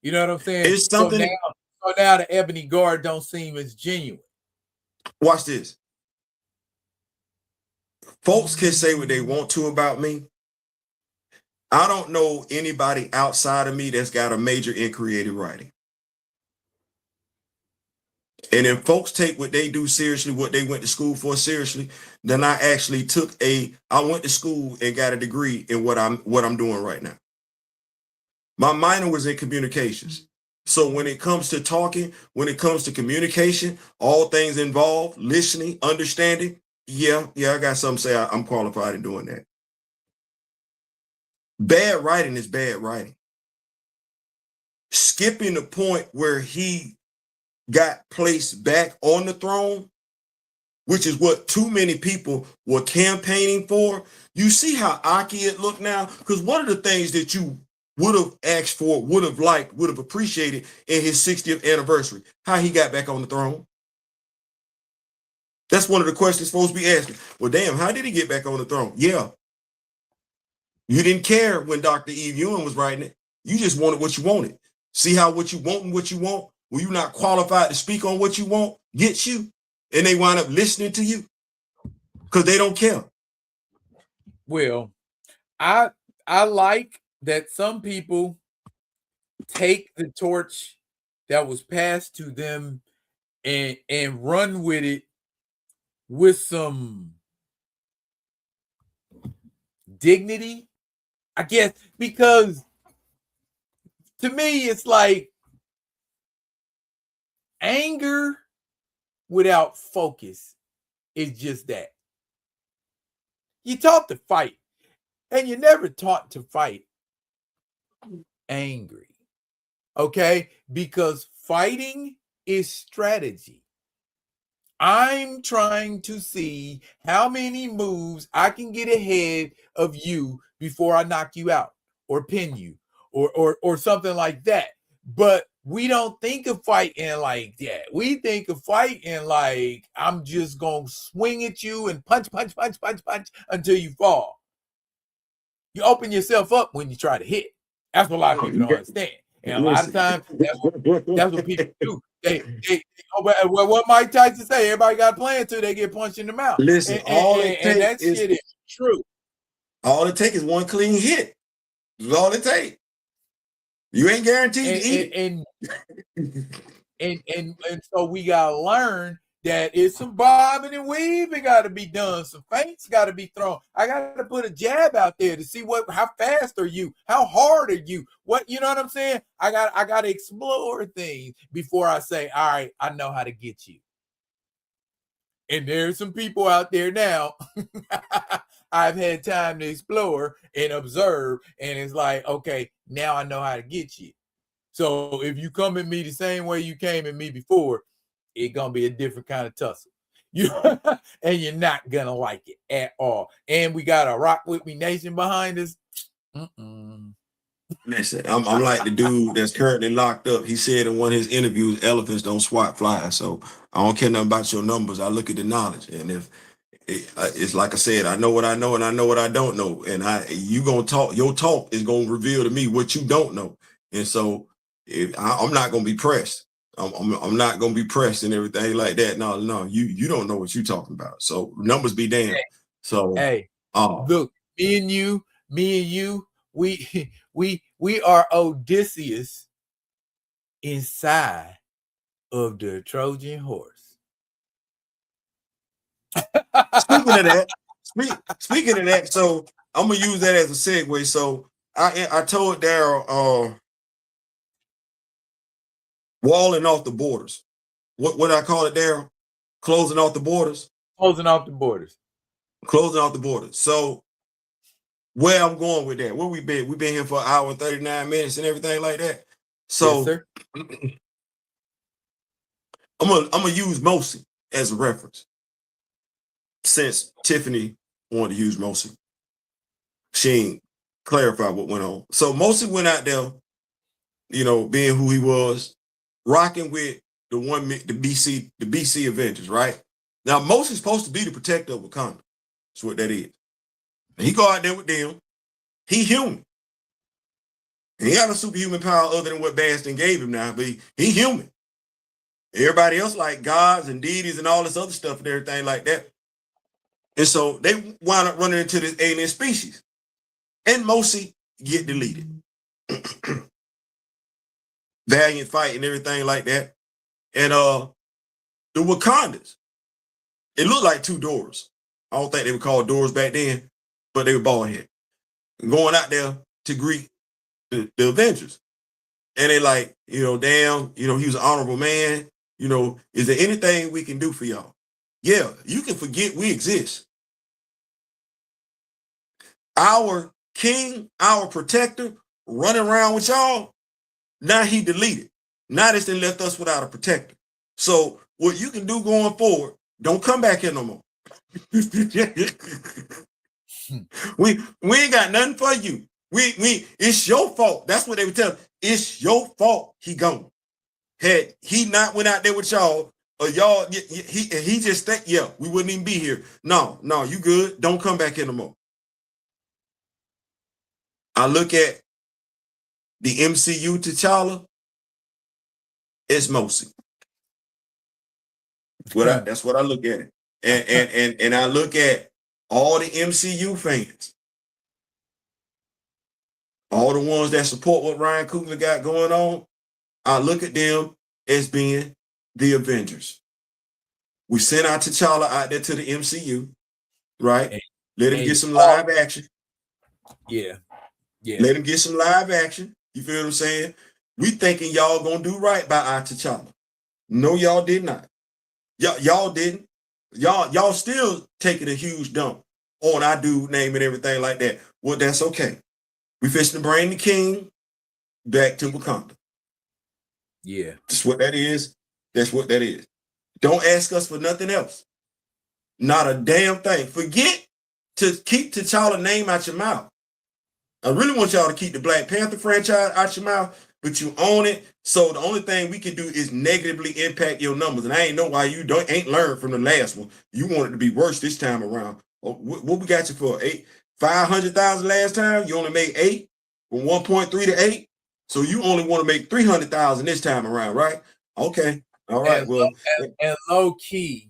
You know what I'm saying? It's something. So now the Ebony Guard don't seem as genuine. Watch this. Folks can say what they want to about me. I don't know anybody outside of me that's got a major in creative writing. And if folks take what they do seriously, what they went to school for seriously, then I actually I went to school and got a degree in what I'm doing right now. My minor was in communications. So when it comes to talking, when it comes to communication, all things involved, listening, understanding, yeah, I got something to say. I'm qualified in doing that. Bad writing is bad writing. Skipping the point where he got placed back on the throne, which is what too many people were campaigning for. You see how Aki it looked now? Because one of the things that you would have asked for, would have liked, would have appreciated in his 60th anniversary, how he got back on the throne. That's one of the questions supposed to be asking. Well, damn, how did he get back on the throne? Yeah. You didn't care when Dr. Eve Ewing was writing it. You just wanted what you wanted. See how what you want and what you want, when you're not qualified to speak on what you want, gets you, and they wind up listening to you because they don't care. Well, I like that some people take the torch that was passed to them and run with it with some dignity, I guess, because to me it's like anger without focus is just that. You taught to fight, and you never taught to fight angry. Okay? Because fighting is strategy. I'm trying to see how many moves I can get ahead of you before I knock you out or pin you or something like that. But we don't think of fighting like that. We think of fighting like I'm just going to swing at you and punch until you fall. You open yourself up when you try to hit. That's what a lot of people don't understand. And a lot of times, that's what people do. What Mike Tyson say? Everybody got a plan till they get punched in the mouth. Listen, and that shit is true. All it takes is one clean hit. That's all it takes. You ain't guaranteed to eat and so we gotta learn that it's some bobbing and weaving got to be done. Some feints got to be thrown. I got to put a jab out there to see how fast are you? How hard are you? What, you know what I'm saying? I got to explore things before I say, all right, I know how to get you. And there's some people out there now. I've had time to explore and observe. And it's like, okay, now I know how to get you. So if you come at me the same way you came at me before, it's going to be a different kind of tussle. And you're not going to like it at all. And we got a Rock With Me Nation behind us. Listen, I'm like the dude that's currently locked up. He said in one of his interviews, elephants don't swat flies. So I don't care nothing about your numbers. I look at the knowledge. And if it's like I said, I know what I know and I know what I don't know. And you gonna talk, your talk is gonna reveal to me what you don't know. And so I'm not gonna be pressed. I'm not gonna be pressed and everything like that. No, you don't know what you're talking about. So numbers be damned. So look, me and you, we are Odysseus inside of the Trojan horse. Speaking of that, so I'm gonna use that as a segue. So I told Daryl walling off the borders. What I call it, Daryl? Closing off the borders. Closing off the borders. Closing off the borders. So where I'm going with that? Where we been? We've been here for an hour and 39 minutes and everything like that. So yes, sir. I'm gonna use Mosi as a reference. Since Tiffany wanted to use Mosi, she ain't clarified what went on. So Mosi went out there, being who he was, rocking with the BC Avengers, right? Now Mosi's supposed to be the protector of Wakanda. That's what that is. And he go out there with them. He human. And he got a superhuman power other than what Bastion gave him now, but he human. Everybody else like gods and deities and all this other stuff and everything like that. And so they wound up running into this alien species. And Mosi get deleted. Valiant fight and everything like that. And the Wakandas, it looked like two doors. I don't think they were called doors back then, but they were bald head. Going out there to greet the Avengers. And they like, damn, he was an honorable man. Is there anything we can do for y'all? Yeah, you can forget we exist. Our king, our protector, running around with y'all, now he deleted. Now this thing left us without a protector. So what you can do going forward, don't come back here no more. we ain't got nothing for you. We it's your fault. That's what they would tell him. It's your fault he gone. Had he not went out there with y'all, or y'all, he just think, yeah, we wouldn't even be here. No, you good. Don't come back here no more. I look at the MCU T'Challa, it's Mosi. That's what I look at. And I look at all the MCU fans, all the ones that support what Ryan Coogler got going on. I look at them as being the Avengers. We sent our T'Challa out there to the MCU, right? Let him get some live action. Yeah. Let him get some live action. You feel what I'm saying? We thinking y'all gonna do right by our T'Challa. No, y'all did not. Y'all didn't. Y'all still taking a huge dump on our dude name and everything like that. Well, that's okay. We fixing to bring the king back to Wakanda. Yeah. That's what that is. That's what that is. Don't ask us for nothing else. Not a damn thing. Forget to keep T'Challa name out your mouth. I really want y'all to keep the Black Panther franchise out your mouth, but you own it. So the only thing we can do is negatively impact your numbers. And I ain't know why you ain't learned from the last one. You want it to be worse this time around. What we got you for? 500,000 last time? You only made 8 from 1.3 to 8. So you only want to make 300,000 this time around, right? Okay. All right. And low key,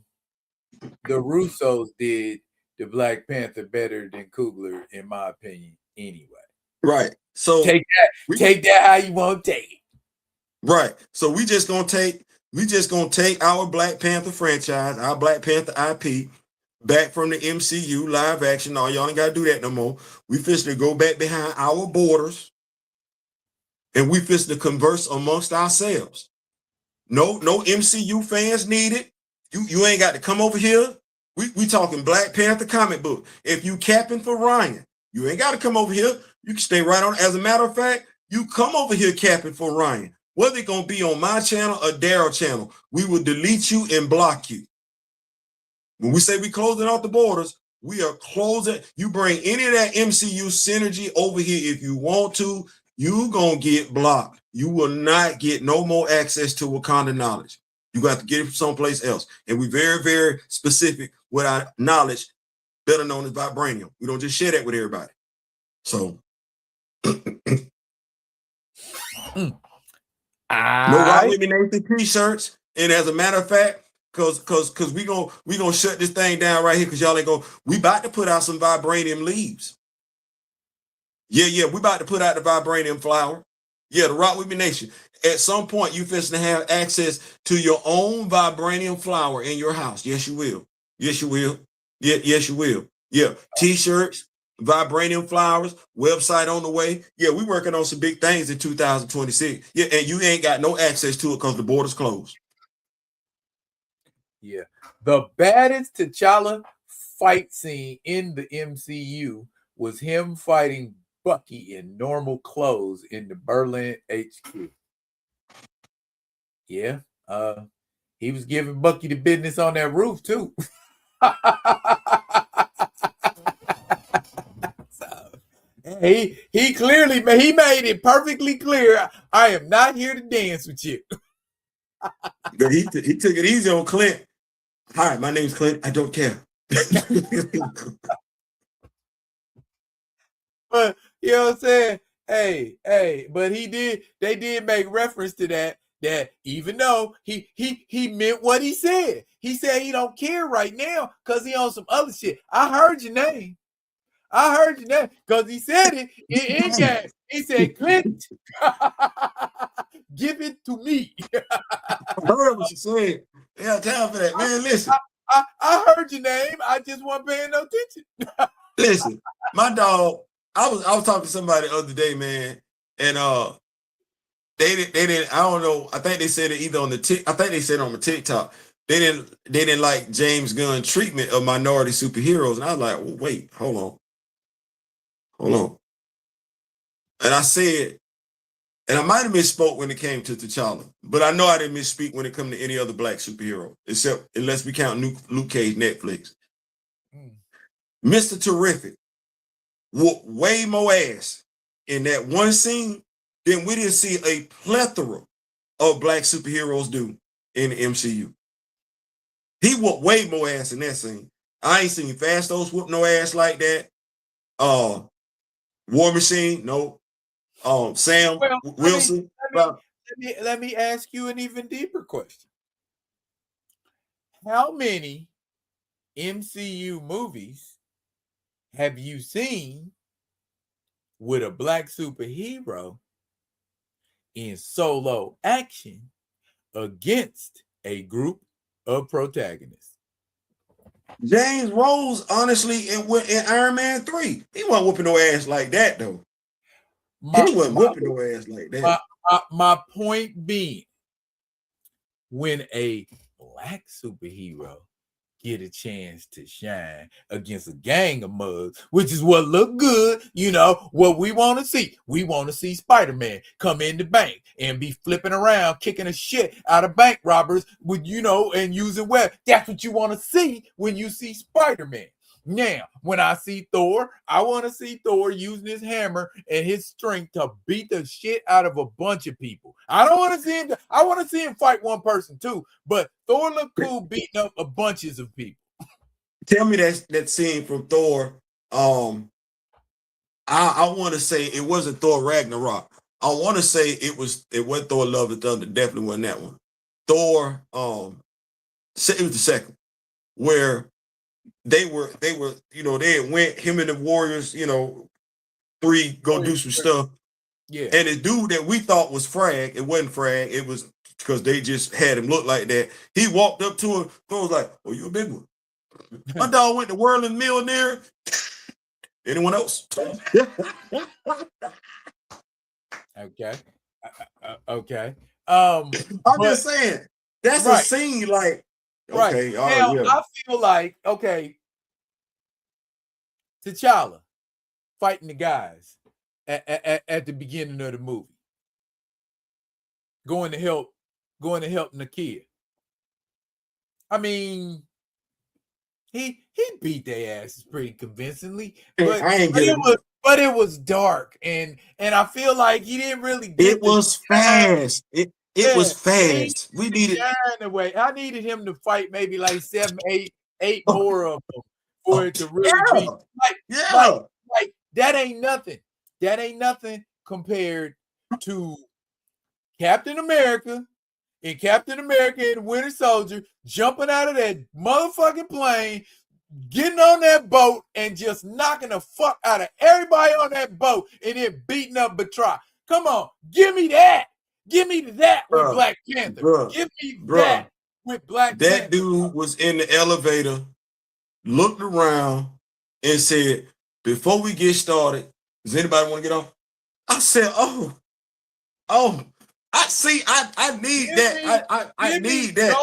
the Russos did the Black Panther better than Coogler, in my opinion, anyway. Right. So take that how you want to take it. Right. So we just gonna take our Black Panther franchise, our Black Panther IP, back from the MCU live action. No, y'all ain't gotta do that no more. We fixing to go back behind our borders, and we fixing to converse amongst ourselves. No MCU fans needed. You ain't got to come over here. We talking Black Panther comic book. If you capping for Ryan, you ain't got to come over here. You can stay right on. As a matter of fact, you come over here capping for Ryan. Whether it's gonna be on my channel or Daryl's channel, we will delete you and block you. When we say we closing off the borders, we are closing. You bring any of that MCU synergy over here if you want to, you gonna get blocked. You will not get no more access to Wakanda knowledge. You got to get it from someplace else. And we very, very specific with our knowledge, better known as vibranium. We don't just share that with everybody. So no Rock With Me Nathan t-shirts. And as a matter of fact, cause we gonna shut this thing down right here, because y'all ain't we about to put out some vibranium leaves. Yeah, we about to put out the vibranium flower. Yeah, the Rock With Me Nation. At some point, you fixing to have access to your own vibranium flower in your house. Yes, you will. Yes, you will. Yeah, yes, you will. Yeah, t-shirts, vibranium flowers, website on the way. Yeah, we working on some big things in 2026. Yeah, and you ain't got no access to it because the border's closed. Yeah, the baddest T'Challa fight scene in the MCU was him fighting Bucky in normal clothes in the Berlin HQ. Yeah, he was giving Bucky the business on that roof too. He clearly made it perfectly clear. I am not here to dance with you. he took it easy on Clint. Hi, my name's Clint. I don't care. But you know what I'm saying? Hey, but they did make reference to that even though he meant what he said. He said he don't care right now because he on some other shit. I heard your name. I heard you that because he said it in game. He said, "Clint, give it to me." I heard what you said. Yeah, time for that, man. Listen, I heard your name. I just wasn't paying no attention. listen. My dog. I was talking to somebody the other day, man, and they didn't. I don't know. I think they said it either on the I think they said it on the TikTok. They didn't like James Gunn's treatment of minority superheroes, and I was like, well, wait, hold on. And I said, and I might have misspoke when it came to T'Challa, but I know I didn't misspeak when it come to any other black superhero, except unless we count Luke Cage Netflix. Mr. Terrific whooped way more ass in that one scene than we didn't see a plethora of black superheroes do in the MCU. He whooped way more ass in that scene. I ain't seen Fastos whoop no ass like that. War Machine, no. Sam Wilson. Let me ask you an even deeper question. How many MCU movies have you seen with a black superhero in solo action against a group of protagonists? James Rose, honestly, in Iron Man 3, he wasn't whooping no ass like that, though. He wasn't whooping no ass like that. My point being, when a black superhero get a chance to shine against a gang of mugs, which is what look good, what we want to see. We want to see Spider-Man come in the bank and be flipping around, kicking the shit out of bank robbers with, and using weapons. That's what you want to see when you see Spider-Man. Now, when I see Thor, I want to see Thor using his hammer and his strength to beat the shit out of a bunch of people. I don't want to see him. I want to see him fight one person too, but Thor looked cool beating up a bunches of people. Tell me that scene from Thor. I want to say it wasn't Thor Ragnarok. I want to say it was Thor Love and Thunder. Definitely wasn't that one. Thor. It was the second where they were, they had went, him and the Warriors, 3 go do some stuff. Yeah. And the dude that we thought was Frag, it wasn't Frag, it was because they just had him look like that. He walked up to him, Thor was like, "Oh, you a big one." My dog went to Whirling Millionaire. Anyone else? Okay. Okay. I'm just saying, that's a scene like, okay, right. Now, I feel like, T'Challa fighting the guys at the beginning of the movie, going to help Nakia. I mean, he beat their asses pretty convincingly, but it was dark, and I feel like he didn't really get it was fast. It was fast. We needed away. I needed him to fight maybe like 7, 8 more of them for it to really be like that ain't nothing. That ain't nothing compared to Captain America and the Winter Soldier jumping out of that motherfucking plane, getting on that boat and just knocking the fuck out of everybody on that boat and then beating up Batra. Come on, give me that. Give me that with Black Panther. Give me that with Black Panther. That dude was in the elevator, looked around, and said, "Before we get started, does anybody want to get off?" I said, "Oh, I see. I need that. I need that."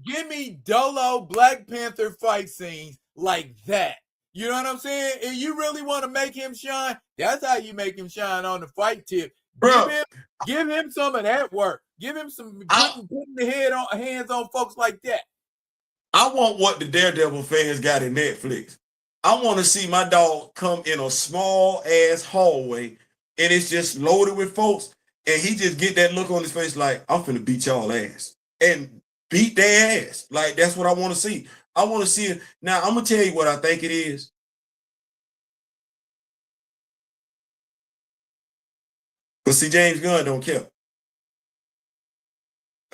Give me Dolo Black Panther fight scenes like that. You know what I'm saying? If you really want to make him shine, that's how you make him shine on the fight tip. Give him some of that work. Give him some putting the hands on folks like that. I want what the Daredevil fans got in Netflix. I want to see my dog come in a small ass hallway and it's just loaded with folks, and he just get that look on his face like, "I'm finna beat y'all ass." And beat their ass. Like, that's what I want to see. I want to see it. Now, I'm going to tell you what I think it is. But see, James Gunn don't care.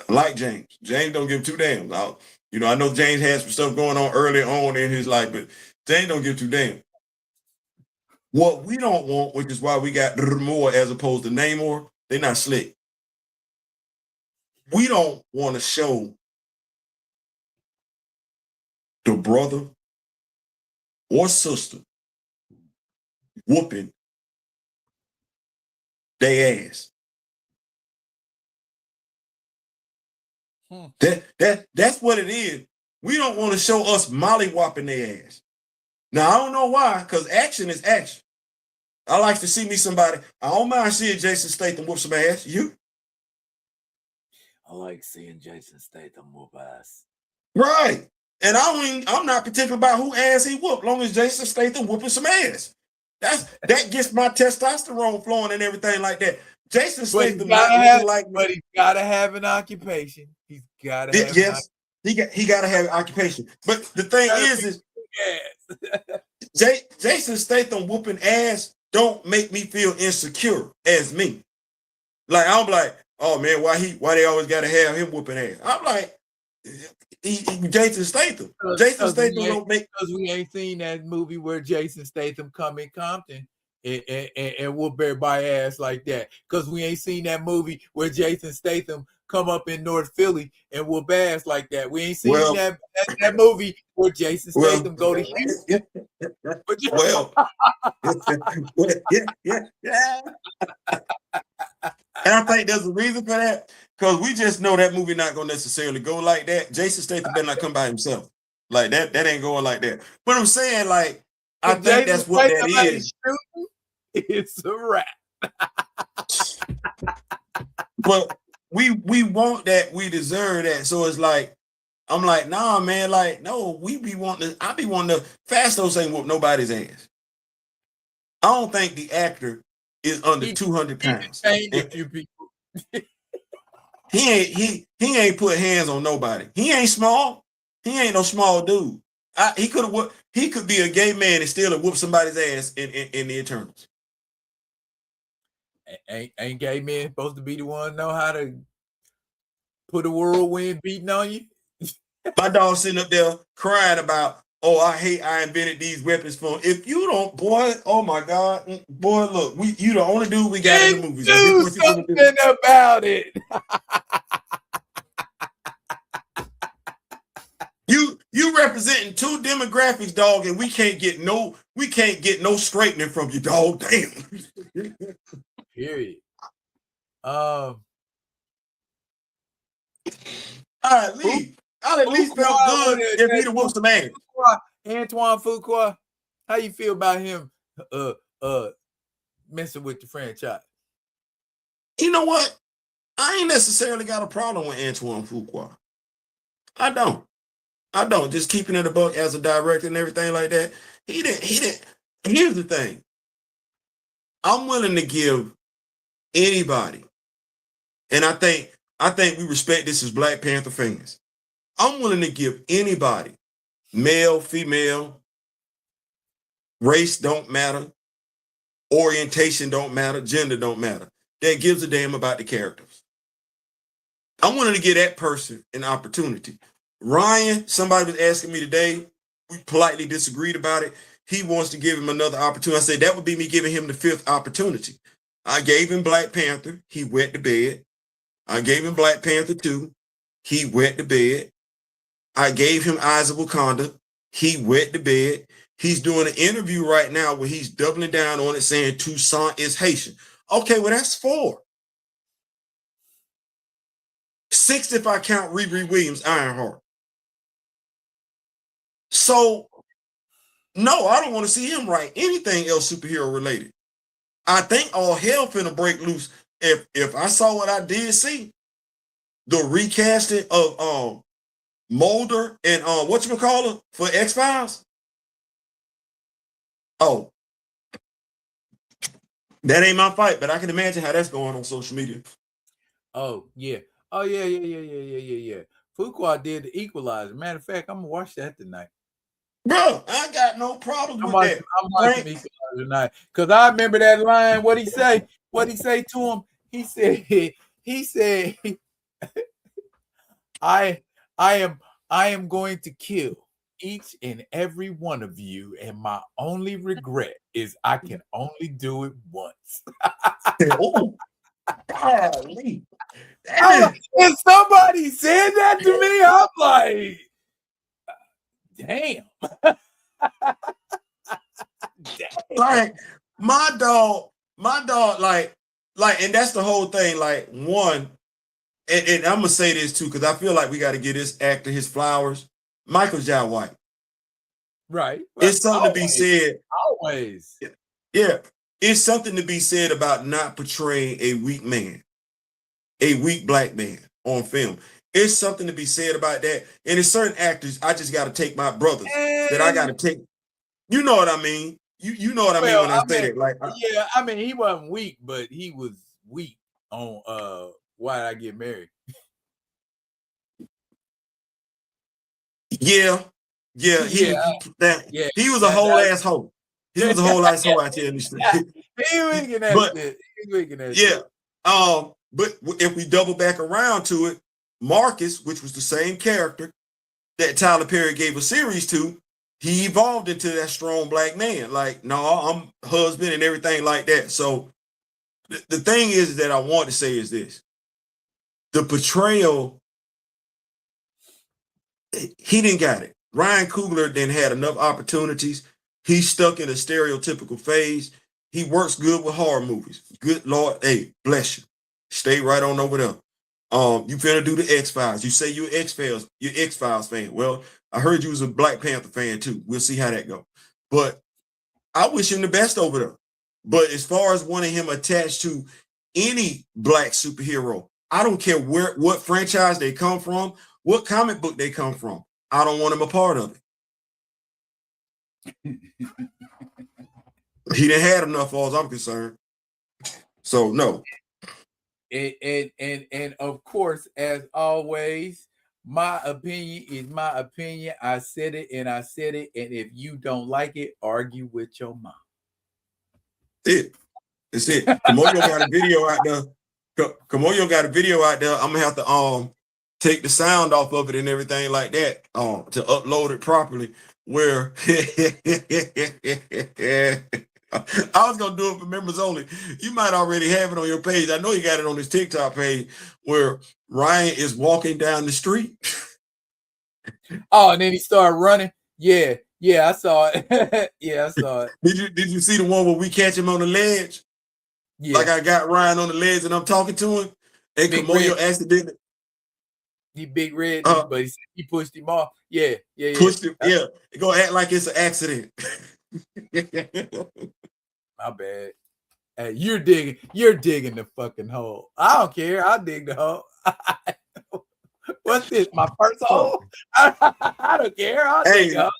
I like James. James don't give two damns. I know James had some stuff going on early on in his life, but James don't give two damns. What we don't want, which is why we got more as opposed to Namor, they're not slick. We don't want to show the brother or sister whooping their ass. That's what it is. We don't want to show us molly-whopping their ass. Now, I don't know why, because action is action. I like to see me somebody. I don't mind seeing Jason Statham whoop some ass. You? I like seeing Jason Statham whoop ass. Right. And I'm not particular about who ass he whoop, long as Jason Statham whooping some ass. That gets my testosterone flowing and everything like that. Jason Statham not looking like me. But he's gotta have an occupation. He's gotta have he gotta have an occupation. But the thing is Jason Statham whooping ass don't make me feel insecure as me. Like I'm like, oh man, why they always gotta have him whooping ass? I'm like, Jason Statham. Jason Statham don't make, because we ain't seen that movie where Jason Statham come in Compton and whoop everybody ass like that. Because we ain't seen that movie where Jason Statham come up in North Philly and whoop ass like that. We ain't seen that movie where Jason Statham go to Houston. Yeah. And I think there's a reason for that, because we just know that movie not gonna necessarily go like that. Jason Statham better not come by himself. Like that ain't going like that. But I'm saying, like, I think that's what that is. It's a wrap. But we want that, we deserve that. So it's like, I'm like, nah, man, like, no, I be wanting to Fastos ain't whoop nobody's ass. I don't think the actor is under 200 pounds. A few people. He ain't put hands on nobody. He ain't small. He ain't no small dude. He could be a gay man and still whoop somebody's ass in the Eternals. Ain't gay men supposed to be the one know how to put a whirlwind beating on you? My dog sitting up there crying about, oh, I invented these weapons for. If you don't, boy, oh my God, boy, look, you the only dude we got in the movies. Do something about it. You representing two demographics, dog, and we can't get no straightening from you, dog. Damn. Period. All right, leave. I'll at least felt good if he'd have whooped some ass. Antoine Fuqua, how you feel about him messing with the franchise? You know what? I ain't necessarily got a problem with Antoine Fuqua. I don't. Just keeping it a buck as a director and everything like that. He didn't. Here's the thing. I'm willing to give anybody, and I think we respect this as Black Panther fans. I'm willing to give anybody, male, female, race don't matter, orientation don't matter, gender don't matter, that gives a damn about the characters. I'm willing to give that person an opportunity. Ryan, somebody was asking me today, we politely disagreed about it. He wants to give him another opportunity. I said that would be me giving him the fifth opportunity. I gave him Black Panther. He wet the bed. I gave him Black Panther 2. He wet the bed. I gave him Eyes of Wakanda. He wet the bed. He's doing an interview right now where he's doubling down on it, saying Toussaint is Haitian. Okay, well, that's 4. 6 if I count Riri Williams, Ironheart. So, no, I don't want to see him write anything else superhero related. I think all hell finna break loose if I saw what I did see, the recasting of Mulder and whatchamacallit for X-Files. Oh, that ain't my fight, but I can imagine how that's going on social media. Oh, yeah. Oh, yeah. Fuqua did the Equalizer. Matter of fact, I'm going to watch that tonight. Bro, I got no problem with that. I'm watching Equalizer tonight. Because I remember that line. What'd he say? What'd he say to him? He said, I am going to kill each and every one of you, and my only regret is I can only do it once. Oh, golly. If somebody said that to me, I'm like, damn. Damn. Like my dog, like, and that's the whole thing. Like, one, and I'm gonna say this too, because I feel like we got to give this actor his flowers. Michael Jai White. Right. It's something to be said. Always. Yeah. It's something to be said about not portraying a weak man, a weak black man on film. It's something to be said about that. And in certain actors, I just got to take my brothers that I got to take. You know what I mean? You know what I mean when I say that. Like, yeah, I mean, he wasn't weak, but he was weak on Why Did I Get Married? Yeah. He was a whole asshole. He was a whole asshole out here in the street. He winking that shit. He winking that shit. But if we double back around to it, Marcus, which was the same character that Tyler Perry gave a series to, he evolved into that strong black man. Like, no, I'm husband and everything like that. So the thing is that I want to say is this. The portrayal, he didn't got it. Ryan Coogler then had enough opportunities. He's stuck in a stereotypical phase. He works good with horror movies. Good Lord, hey, bless you. Stay right on over there. You finna do the X-Files. You say you're X-Files fan. Well, I heard you was a Black Panther fan too. We'll see how that goes. But I wish him the best over there. But as far as wanting him attached to any black superhero, I don't care what franchise they come from, what comic book they come from. I don't want him a part of it. He done had enough, as I'm concerned. So no. And of course, as always, my opinion is my opinion. I said it and I said it. And if you don't like it, argue with your mom. It's it. Kamoyo got a video out there. I'm gonna have to take the sound off of it and everything like that to upload it properly. Where I was gonna do it for members only. You might already have it on your page. I know you got it on his TikTok page where Ryan is walking down the street. Oh, and then he started running. Yeah, I saw it. Yeah, I saw it. Did you see the one where we catch him on the ledge? Yeah. Like I got Ryan on the ledge and I'm talking to him. And Kamoyo accidentally. He big red, but he pushed him off. Yeah. Pushed him. Yeah. Go act like it's an accident. My bad. Hey, you're digging the fucking hole. I don't care. I'll dig the hole. What's this? My first hole? I don't care. I'll dig the hole.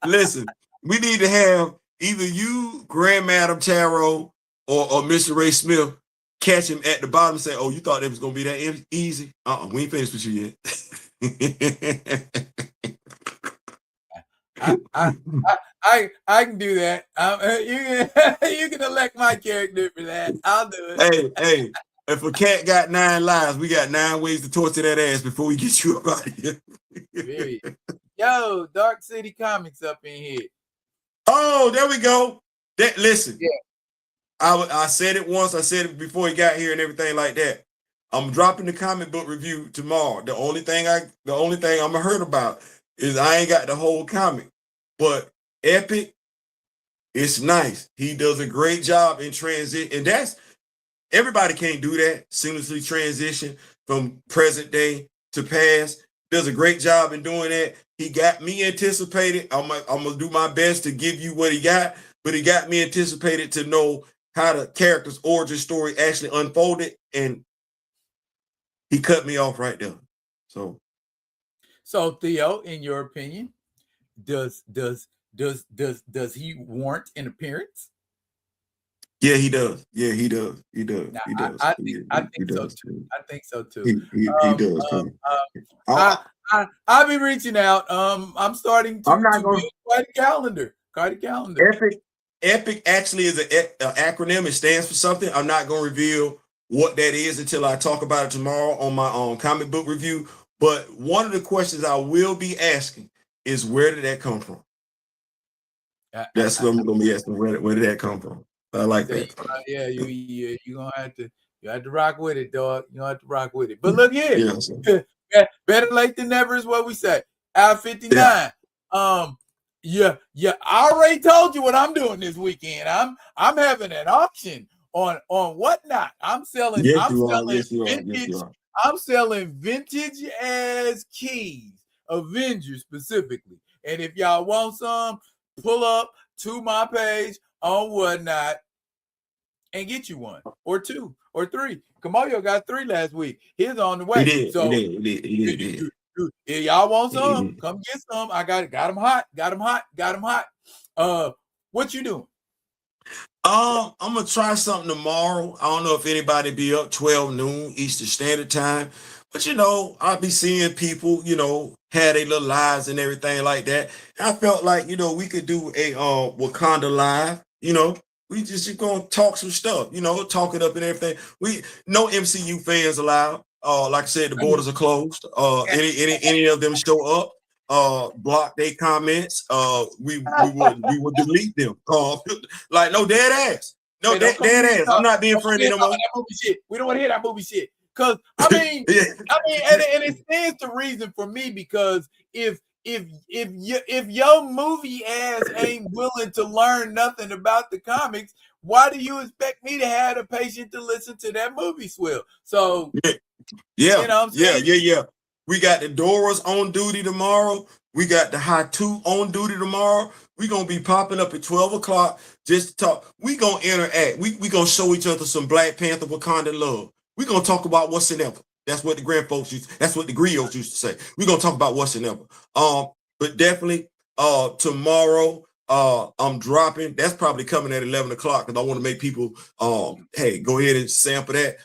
Listen, we need to have either you, Grand Madam Tarot, or Mr. Ray Smith catch him at the bottom and say, "Oh, you thought it was gonna be that easy? We ain't finished with you yet." I can do that. You can elect my character for that. I'll do it. Hey, if a cat got 9 lives, we got 9 ways to torture that ass before we get you up out of here. Yo, Dark City Comics up in here. Oh, there we go. Listen. Yeah. I said it once. I said it before he got here and everything like that. I'm dropping the comic book review tomorrow. The only thing I'm gonna heard about is I ain't got the whole comic. But Epic, it's nice. He does a great job in transit, and that's everybody can't do that. Seamlessly transition from present day to past. Does a great job in doing that. He got me anticipated. I'm gonna do my best to give you what he got, but he got me anticipated to know how the character's origin story actually unfolded, and he cut me off right there. So Theo, in your opinion, does he warrant an appearance? Yeah, he does. Yeah, he does. He does. Now, he does. I think so too. I think so too. He does too. I'll be reaching out. I'm starting to build quite a calendar. Epic actually is an acronym. It stands for something. I'm not going to reveal what that is until I talk about it tomorrow on my comic book review. But one of the questions I will be asking is, where did that come from? That's what I'm gonna be asking. Where did that come from? I like So that. yeah, you gonna have to rock with it, dog. You gonna have to rock with it. But look here, Yeah, so. better late than never is what we say. Out 59. Yeah. Yeah. I already told you what I'm doing this weekend. I'm having an auction on whatnot. I'm selling Yes, you are. Yes, you are. Yes, vintage. you are. I'm selling vintage as keys, Avengers specifically. And if y'all want some, pull up to my page on whatnot and get you one or two or three. Kamoyo got 3 last week. He's on the way. He So did. if y'all want some, He come get some. I got them hot. Got them hot. What you doing? I'm gonna try something tomorrow. I don't know if anybody be up 12 noon Eastern Standard Time, but I'll be seeing people, had their little lives and everything like that. I felt like, we could do a Wakanda live, we just gonna talk some stuff, talk it up and everything. We no MCU fans allowed. Like I said, the borders are closed. Any of them show up, block their comments. We would delete them. Like no dead ass. No dead ass. I'm not being friendly no more. That movie shit. We don't want to hear that movie shit. Cause I mean, yeah. and it stands the reason for me because if your movie ass ain't willing to learn nothing about the comics, why do you expect me to have the patience to listen to that movie swill? So yeah, you know what I'm saying? Yeah. We got the Doras on duty tomorrow. We got the Hatu on duty tomorrow. We gonna be popping up at 12 o'clock just to talk. We gonna interact. We gonna show each other some Black Panther Wakanda love. We gonna talk about what's in ever. That's what the grand folks that's what the griots used to say. We gonna talk about what's in ever. But definitely tomorrow I'm dropping. That's probably coming at 11 o'clock because I want to make people hey, go ahead and sample that.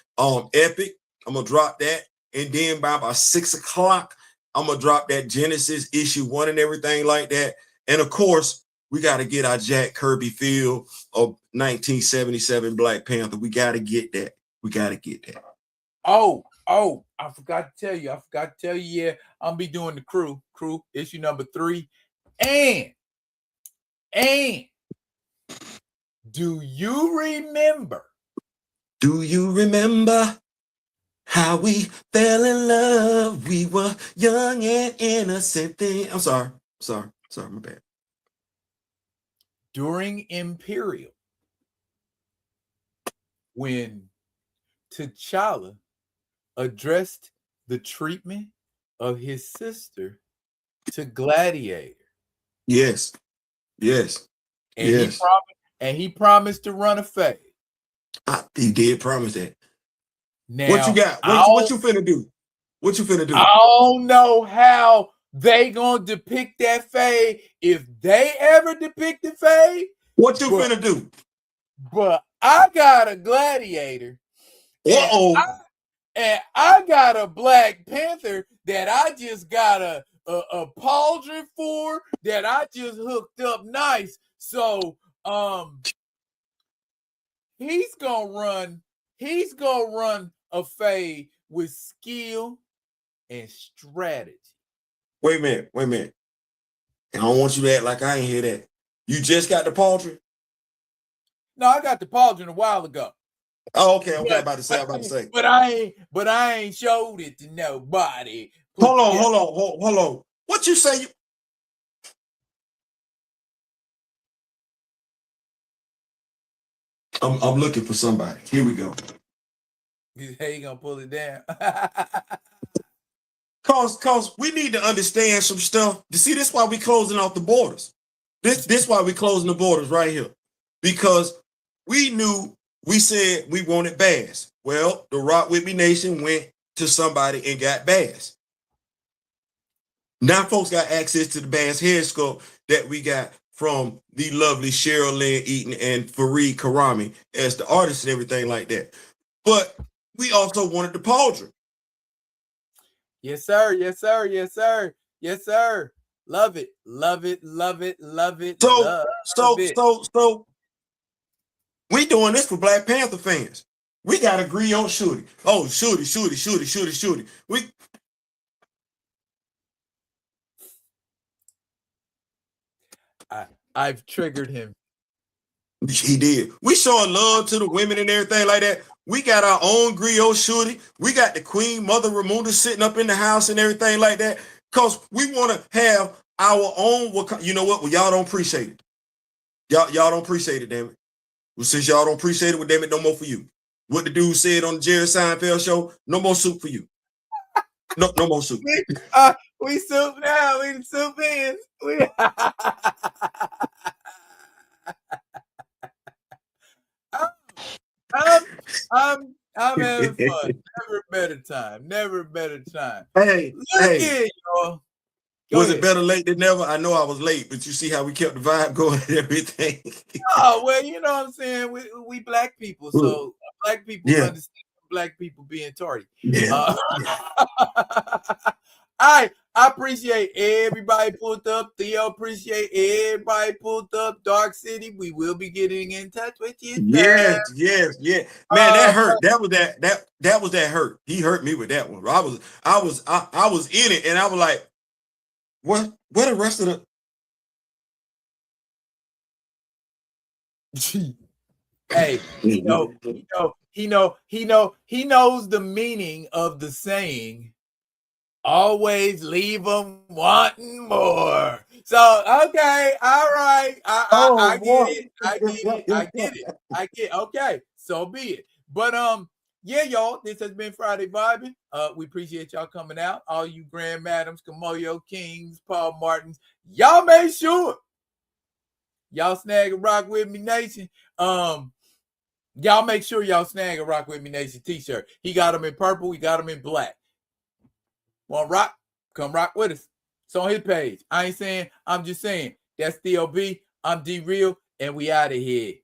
Epic. I'm gonna drop that. And then by about 6 o'clock, I'm gonna drop that Genesis issue 1 and everything like that. And of course, we got to get our Jack Kirby feel of 1977 Black Panther. We got to get that. Oh, I forgot to tell you. Yeah, I'm be doing the crew issue number 3. And do you remember? How we fell in love? We were young and innocent. I'm sorry, my bad. During Imperial, when T'Challa addressed the treatment of his sister to Gladiator. Yes. And he promised to run a fade. He did promise that. Now, what you got? What you finna do? I don't know how they gonna depict that fade if they ever depict the fade. What you finna do? But I got a Gladiator. And I got a Black Panther that I just got a pauldron for that I just hooked up nice. So he's gonna run a fade with skill and strategy. Wait a minute. I don't want you to act like I ain't hear that. You just got the pauldron? No, I got the pauldron a while ago. Oh, okay. I'm about to say. But I ain't showed it to nobody. Hold on. What you say? I'm looking for somebody. Here we go. How you gonna pull it down? Cause we need to understand some stuff. You see, this is why we closing off the borders. This why we closing the borders right here. Because we said we wanted Bass. Well, the Rock With Me Nation went to somebody and got Bass. Now folks got access to the Bass head sculpt that we got from the lovely Cheryl Lynn Eaton and Fareed Karami as the artist and everything like that. But we also wanted the pauldron. Yes, sir. Love it. So we doing this for Black Panther fans. We got to agree on shooting. Oh, shooty. I've triggered him. He did. We showing love to the women and everything like that. We got our own griot shooting. We got the Queen Mother Ramunda sitting up in the house and everything like that. Because we want to have our own. You know what? Well, y'all don't appreciate it. Y'all don't appreciate it, damn it. Well, since y'all don't appreciate it, well, damn it, no more for you. What the dude said on the Jerry Seinfeld show, no more soup for you. No more soup. We soup now. We soup hands. I'm having fun. Never better time. Never better time. Hey, Here, y'all. Was it better late than never? I know I was late, but you see how we kept the vibe going and everything. Oh, well, you know what I'm saying? We black people, so black people understand black people being tardy. Yeah. I appreciate everybody pulled up. Theo, appreciate everybody pulled up. Dark City, we will be getting in touch with you. Yes. Man, that hurt. That was that hurt. He hurt me with that one. I was in it, and I was like, what? Where the rest of the? Hey, he knows the meaning of the saying. Always leave them wanting more. So okay, all right. I get it. Okay, so be it. But yeah, y'all, this has been Friday Vibin. We appreciate y'all coming out. All you Grand Madams, Kamoyo Kings, Paul Martins. Y'all make sure y'all snag a Rock With Me Nation. Y'all make sure y'all snag a Rock With Me Nation t-shirt. He got them in purple. We got them in black. Want rock? Come rock with us. It's on his page. I ain't saying, I'm just saying. That's Theo-B. I'm D-Real, and we out of here.